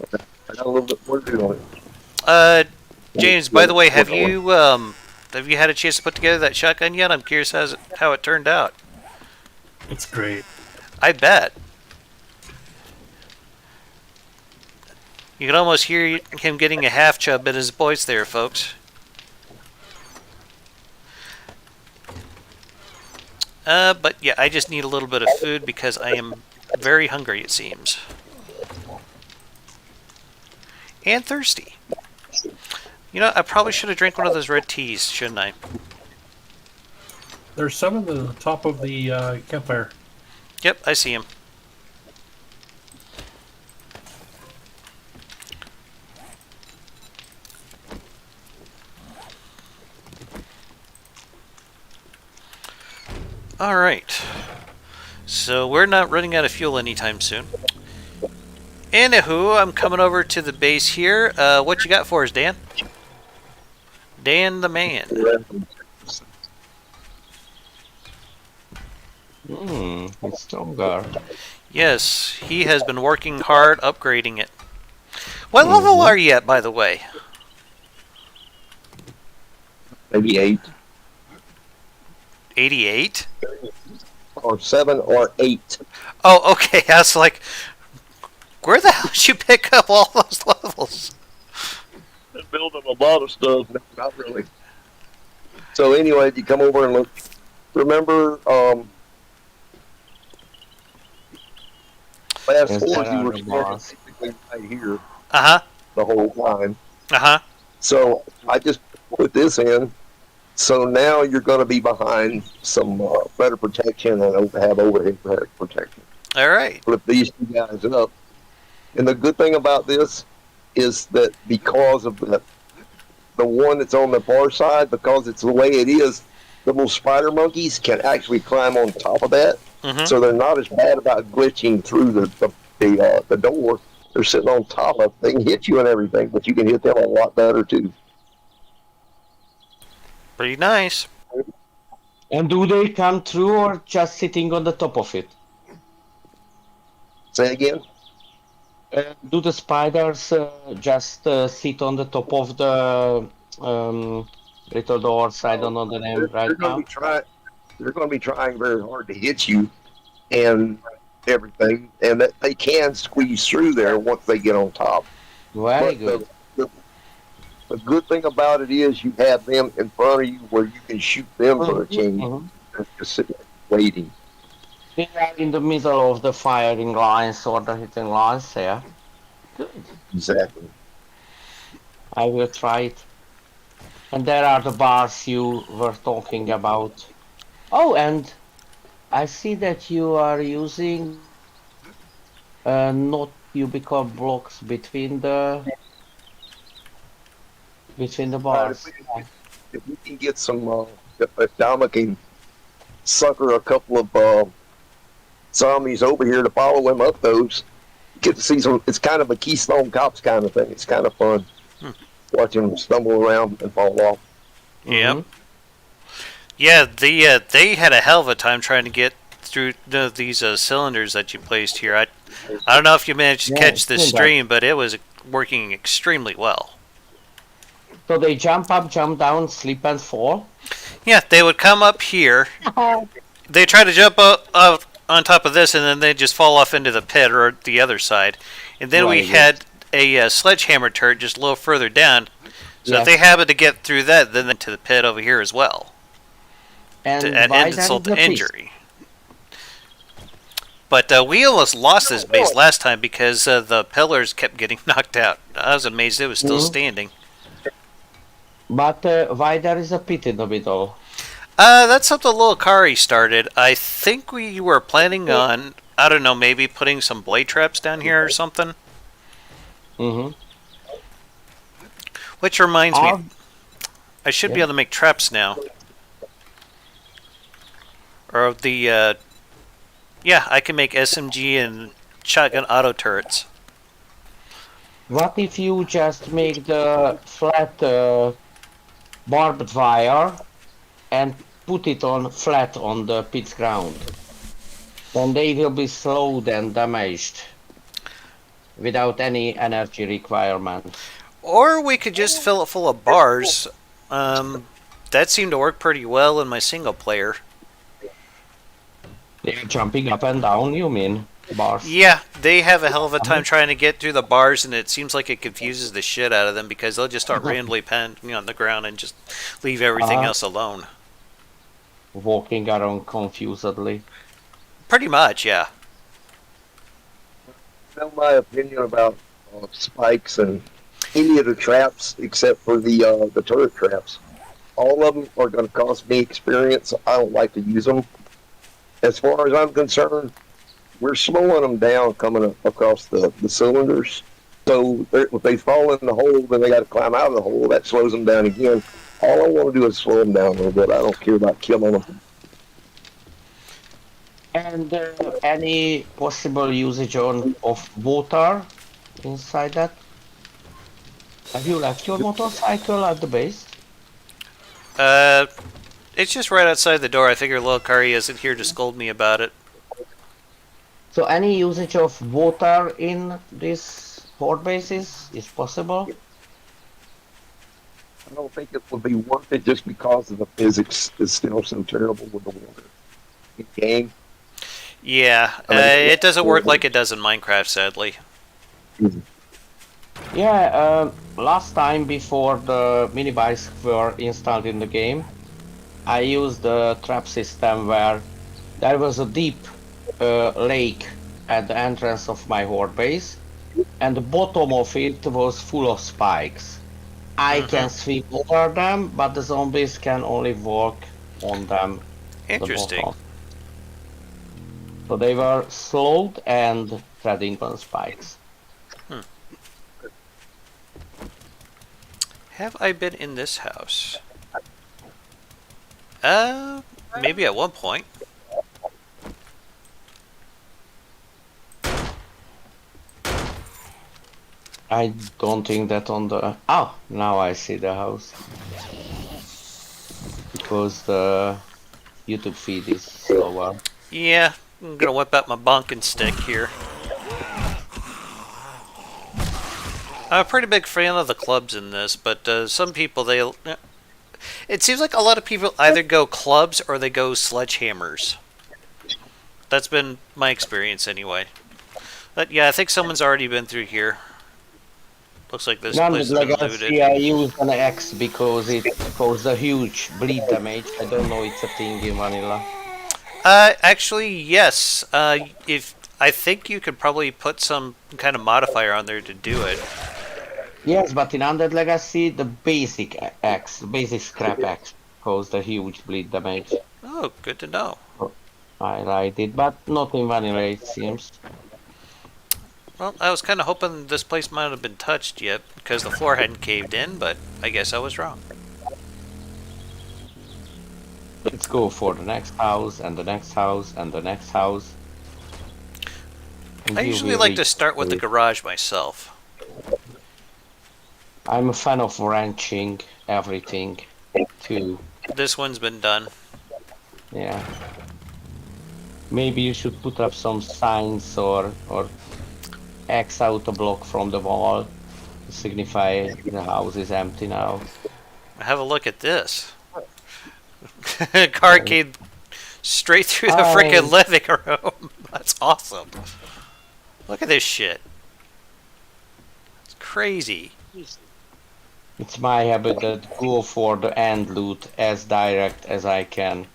Okay. I got a little bit more to do on it. James, by the way, have you had a chance to put together that shotgun yet? I'm curious how it turned out. It's great. I bet. You can almost hear him getting a half chub in his voice there, folks. But yeah, I just need a little bit of food because I am very hungry, it seems. And thirsty. You know, I probably should have drank one of those red teas, shouldn't I? There's some at the top of the campfire. Yep, I see him. Alright. So we're not running out of fuel anytime soon. Anywho, I'm coming over to the base here. What you got for us, Dan? Dan the man. It's stronger. Yes, he has been working hard upgrading it. What level are you at, by the way? maybe 8 88? or 7 or 8. Oh, okay. I was like, where the hell did you pick up all those levels? Been building a lot of stuff. No, not really. So anyway, you come over and look. Remember, last Yes, floor there you are were the standing bars. basically right here Uh huh. the whole time. Uh huh. So I just put this in. So now you're going to be behind some better protection and have overhead protection. All right. Flip these two guys up. And the good thing about this is that because of the one that's on the far side, because it's the way it is, the little spider monkeys can actually climb on top of that. Mm-hmm. So they're not as bad about glitching through the door. They're sitting on top of it. They can hit you and everything, but you can hit them a lot better too. Pretty nice. And do they come through or just sitting on the top of it? Say again? Do the spiders just sit on the top of the little doors? I don't know the name They're right going to now. be trying. They're going to be trying very hard to hit you and everything, and that they can squeeze through there once they get on top. Very But good. the good thing about it is you have them in front of you where you can shoot them for a change. Mhm. They're just sitting there waiting. They are in the middle of the firing lines or the hitting lines there. Good. Exactly. I will try it. And there are the bars you were talking about. Oh, and I see that you are using not cubical blocks between the bars. If we can get some, if Dama can sucker a couple of zombies over here to follow him up those, get to see some. It's kind of a Keystone Cops kind of thing. It's kind of fun watching them stumble around and fall off. Yep. Yeah, they had a hell of a time trying to get through these cylinders that you placed here. I don't know if you managed to catch this stream, but it was working extremely well. So they jump up, jump down, slip and fall? Yeah, they would come up here. They try to jump up on top of this, and then they just fall off into the pit or the other side. And then we had a sledgehammer turret just a little further down. So if they happen to get through that, then to the pit over here as well. And to add insult to injury. But we almost lost this base last time because the pillars kept getting knocked out. I was amazed it was still standing. But why there is a pit in the middle? That's something little Kari started. I think we were planning on, I don't know, maybe putting some blade traps down here or something. Mm-hmm. Which reminds me, I should be able to make traps now. Or the, yeah, I can make SMG and shotgun auto turrets. What if you just make the flat barbed wire and put it on flat on the pit's ground? Then they will be slowed and damaged without any energy requirement. Or we could just fill it full of bars. That seemed to work pretty well in my single player. They're jumping up and down, you mean? Bars? Yeah, they have a hell of a time trying to get through the bars, and it seems like it confuses the shit out of them because they'll just start randomly pounding on the ground and just leave everything else alone. Walking around confusedly. Pretty much, yeah. Tell my opinion about spikes and any of the traps except for the turret traps. All of them are going to cost me experience. I don't like to use them. As far as I'm concerned, we're slowing them down coming across the cylinders. So if they fall in the hole, then they got to climb out of the hole. That slows them down again. All I want to do is slow them down a little bit. I don't care about killing them. And any possible usage of water inside that? Have you left your motorcycle at the base? It's just right outside the door. I figure little Kari isn't here to scold me about it. So any usage of water in these port bases is possible? I don't think it would be worth it just because of the physics is still so terrible with the water in game. Yeah, I mean, it doesn't work like it does in Minecraft, sadly. Yeah, last time before the mini bikes were installed in the game, I used the trap system where there was a deep lake at the entrance of my horde base, and the bottom of it was full of spikes. I can swim over them, but the zombies can only walk on them, the Interesting. bottom. So they were slowed and treading on spikes. Have I been in this house? Maybe at one point. I don't think that on the... Oh, now I see the house. Because the YouTube feed is slower. Yeah, I'm gonna whip out my bonking stick here. I'm a pretty big fan of the clubs in this, but some people, it seems like a lot of people either go clubs or they go sledgehammers. That's been my experience anyway. But yeah, I think someone's already been through here. Looks like this None place of has been Legacy, looted. I used an X because it caused a huge bleed damage. I don't know it's a thing in vanilla. Actually, yes. If I think you could probably put some kind of modifier on there to do it. Yes, but in Undead Legacy, the basic X, the basic scrap X, caused a huge bleed damage. Oh, good to know. I liked it, but not in vanilla, it seems. Well, I was kind of hoping this place might have been touched yet because the floor hadn't caved in, but I guess I was wrong. Let's go for the next house, and the next house, and the next house. And I you usually will like reach to start with the garage myself. I'm a fan of wrenching everything, too. This one's been done. Yeah. Maybe you should put up some signs or X out a block from the wall to signify the house is empty now. Have a look at this. Car came straight through the freaking living room. That's awesome. Look at this shit. It's crazy. It's my habit that go for the end loot as direct as I can,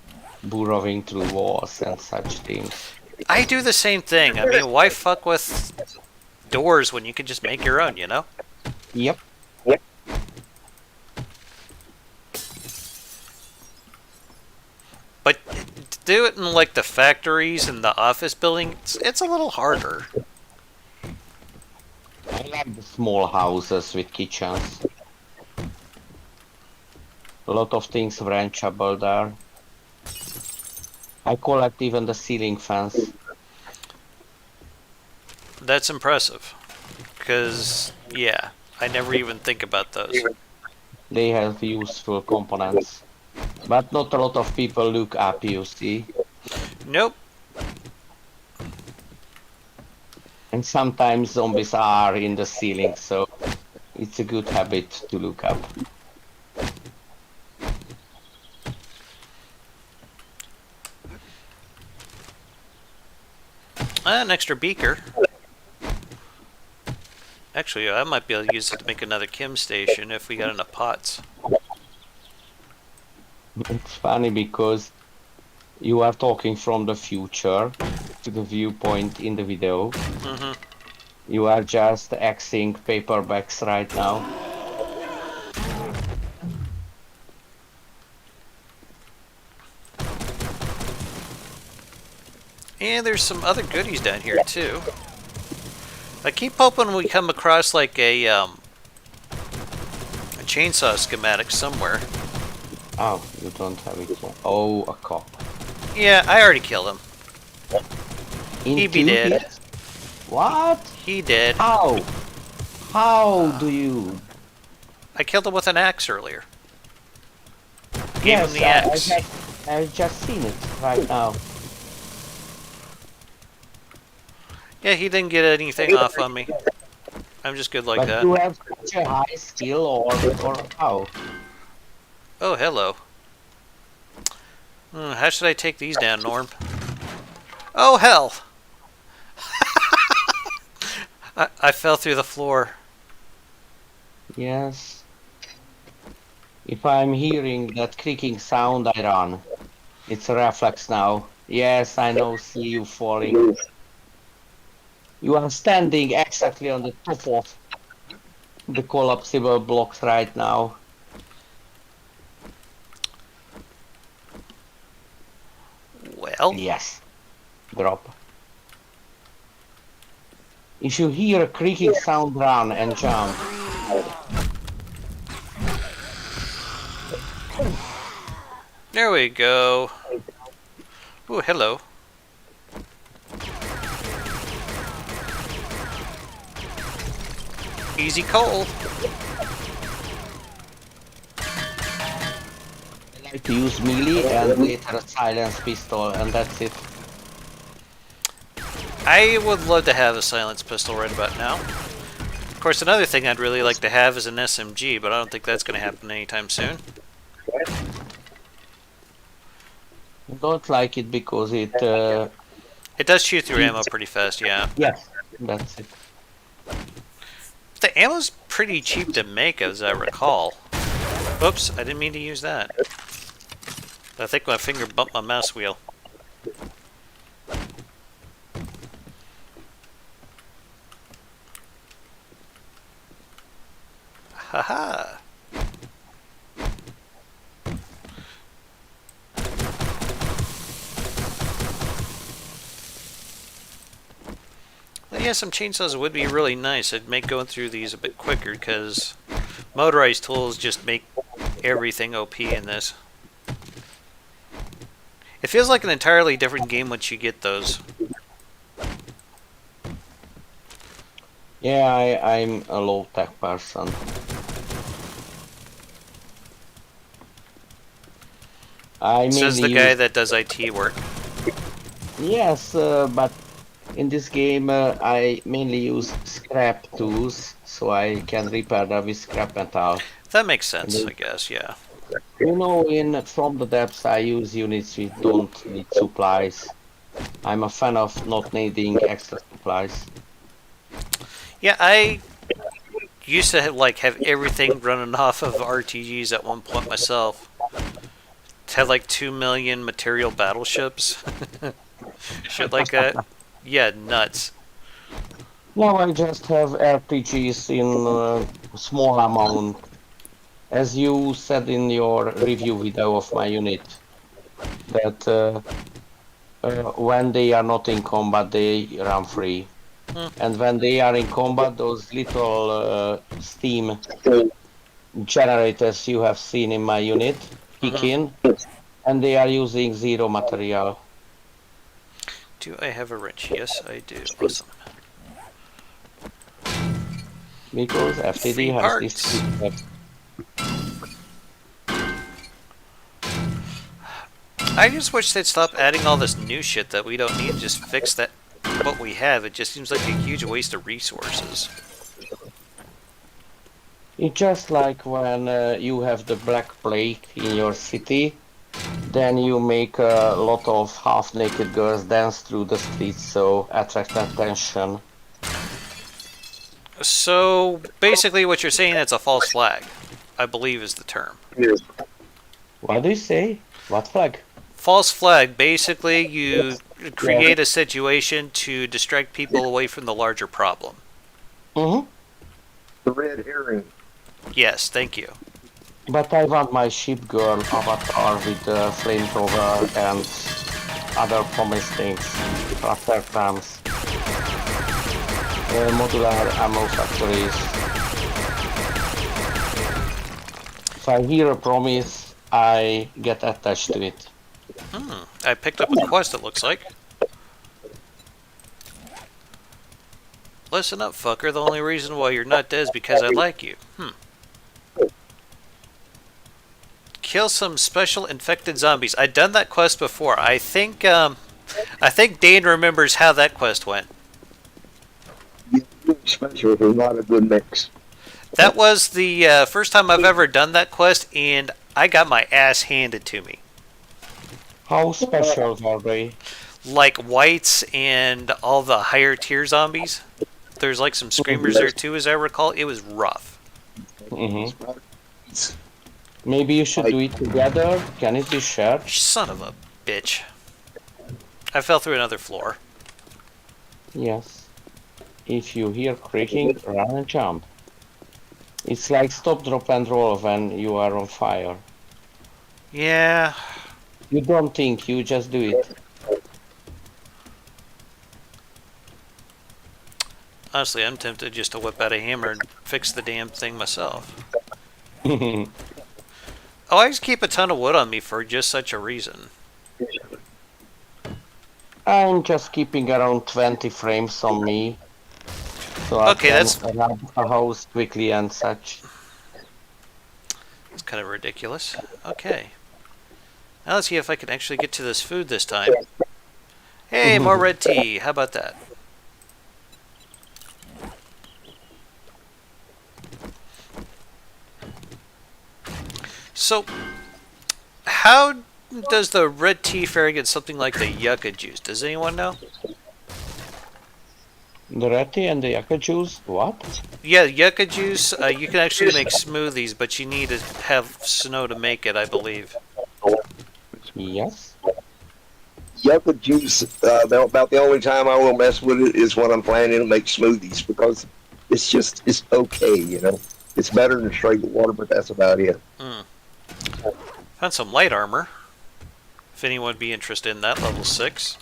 burrowing through walls and such things. I do the same thing. I mean, why fuck with doors when you can just make your own, you know? Yep. But to do it in like the factories and the office building, it's a little harder. I like the small houses with kitchens. A lot of things wrenchable there. I collect even the ceiling fans. That's impressive. Because, yeah, I never even think about those. They have useful components. But not a lot of people look up, you see. Nope. And sometimes zombies are in the ceiling, so it's a good habit to look up. An extra beaker. Actually, I might be able to use it to make another chem station if we got enough pots. It's funny because you are talking from the future to the viewpoint in the video. You are just Xing paperbacks right now. And there's some other goodies down here too. I keep hoping we come across like a chainsaw schematic somewhere. Oh, you don't have it yet. Oh, a cop. Yeah, I already killed him. He be Into dead. it? What? He did. How? How do you? I killed him with an axe earlier. Gave him the I axe. I've just seen it right now. Yeah, he didn't get anything off on me. I'm just good like But that. you have such a high skill or how? Oh, hello. How should I take these down, Norm? Oh, hell! I fell through the floor. Yes. If I'm hearing that creaking sound, I run. It's a reflex now. Yes, I know, see you falling. You are standing exactly on the top of the collapsible blocks right now. Well, Yes. Drop. If you hear a creaking sound, run and jump. there we go. Oh, hello. Easy coal. I like to use melee and later a silence pistol, and that's it. I would love to have a silenced pistol right about now. Of course, another thing I'd really like to have is an SMG, but I don't think that's going to happen anytime soon. I don't like it because it... It does shoot through ammo pretty fast, yeah. Yes, that's it. The ammo's pretty cheap to make, as I recall. Oops, I didn't mean to use that. I think my finger bumped my mouse wheel. Haha. Well, yeah, some chainsaws would be really nice. It'd make going through these a bit quicker, because motorized tools just make everything OP in this. It feels like an entirely different game once you get those. Yeah, I'm a low-tech person. I Says the mainly guy use... that does IT work. Yes, but in this game I mainly use scrap tools, so I can repair them with scrap metal. That makes sense, I guess, yeah. You know, in From the Depths I use units which don't need supplies. I'm a fan of not needing extra supplies. Yeah, I used to have everything running off of RTGs at one point myself. Had like 2 million material battleships. Shit like that. Yeah, nuts. Now I just have RPGs in small amount. As you said in your review video of my unit, that when they are not in combat, they run free. And when they are in combat, those little steam generators you have seen in my unit kick in, and they are using zero material. Do I have a wrench? Yes, I do. Awesome. Because FTD Free has parts. this. I just wish they'd stop adding all this new shit that we don't need. Just fix that what we have. It just seems like a huge waste of resources. It's just like when you have the Black Plague in your city, then you make a lot of half-naked girls dance through the streets, so attract attention. So basically, what you're saying, it's a false flag, I believe is the term. What do you say? What flag? False flag. Basically, you create a situation to distract people away from the larger problem. Mm-hmm. The red herring. Yes, thank you. But I want my ship girl avatar with the flamethrower and other promised things. Cluster trams. Modular ammo factories. If I hear a promise, I get attached to it. I picked up a quest, it looks like. Listen up, fucker. The only reason why you're not dead is because I like you. Kill some special infected zombies. I'd done that quest before. I think Dane remembers how that quest went. Special is not a good mix. That was the first time I've ever done that quest, and I got my ass handed to me. How special are they? Like whites and all the higher tier zombies. There's like some screamers there too, as I recall. It was rough. Mm-hmm. Maybe you should do it together. Can it be shared? Son of a bitch. I fell through another floor. Yes. If you hear creaking, run and jump. It's like stop, drop, and roll when you are on fire. Yeah. You don't think, you just do it. Honestly, I'm tempted just to whip out a hammer and fix the damn thing myself. Oh, I just keep a ton of wood on me for just such a reason. I'm just keeping around 20 frames on me. So I Okay, can that's run a house quickly and such. kind of ridiculous. Okay. Now let's see if I can actually get to this food this time. Hey, more red tea. How about that? So, how does the red tea fare against something like the yucca juice? Does anyone know? The Reti and the Yucca juice? What? Yeah, yucca juice, you can actually make smoothies, but you need to have snow to make it, I believe. Yes. Yucca juice, about the only time I will mess with it is when I'm planning to make smoothies, because it's okay, you know. It's better than straight water, but that's about it. Found some light armor. If anyone would be interested in that, level 6.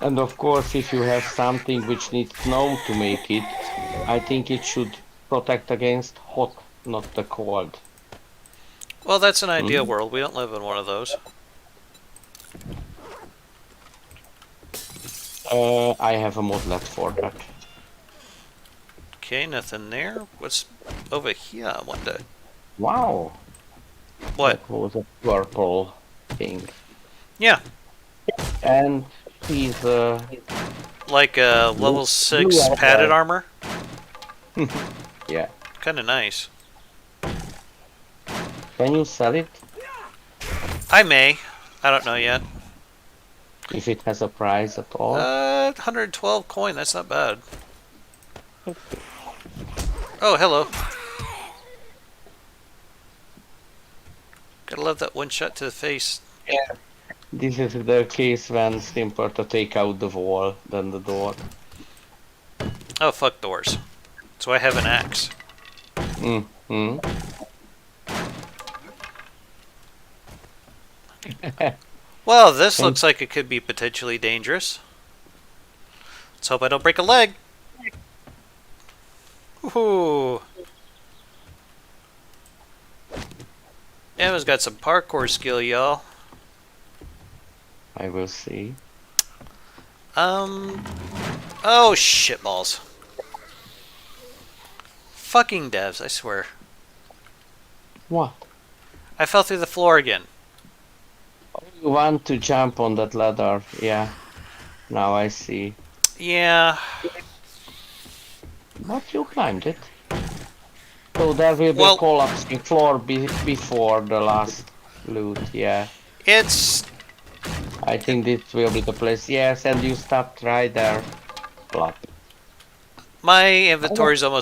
And of course, if you have something which needs snow to make it, I think it should protect against hot, not the cold. Well, that's an ideal world. We don't live in one of those. I have a modlet for that. Okay, nothing there. What's over here, I wonder? Wow. What? That was a purple thing. Yeah, And he's like level 6 blue padded armor. armor. Yeah. Kind of nice. Can you sell it I may. I don't know yet. if it has a price at all? 112 coin. That's not bad. Oh, hello. Gotta love that one shot to the face. Yeah. This is the case when it's simpler to take out the wall than the door. Oh, fuck doors. So I have an axe. Mm-hmm. Well, this looks like it could be potentially dangerous. Let's hope I don't break a leg. Woohoo! Emma's got some parkour skill, y'all. I will see. Oh, shitballs. Fucking devs, I swear. What? I fell through the floor again. You want to jump on that ladder? Yeah. Now I see. Yeah. But you climbed it. So there will be Well- a collapsing floor before the last loot. Yeah. It's... I think this will be the place. Yes, and you stopped right there. Plop. My inventory's almost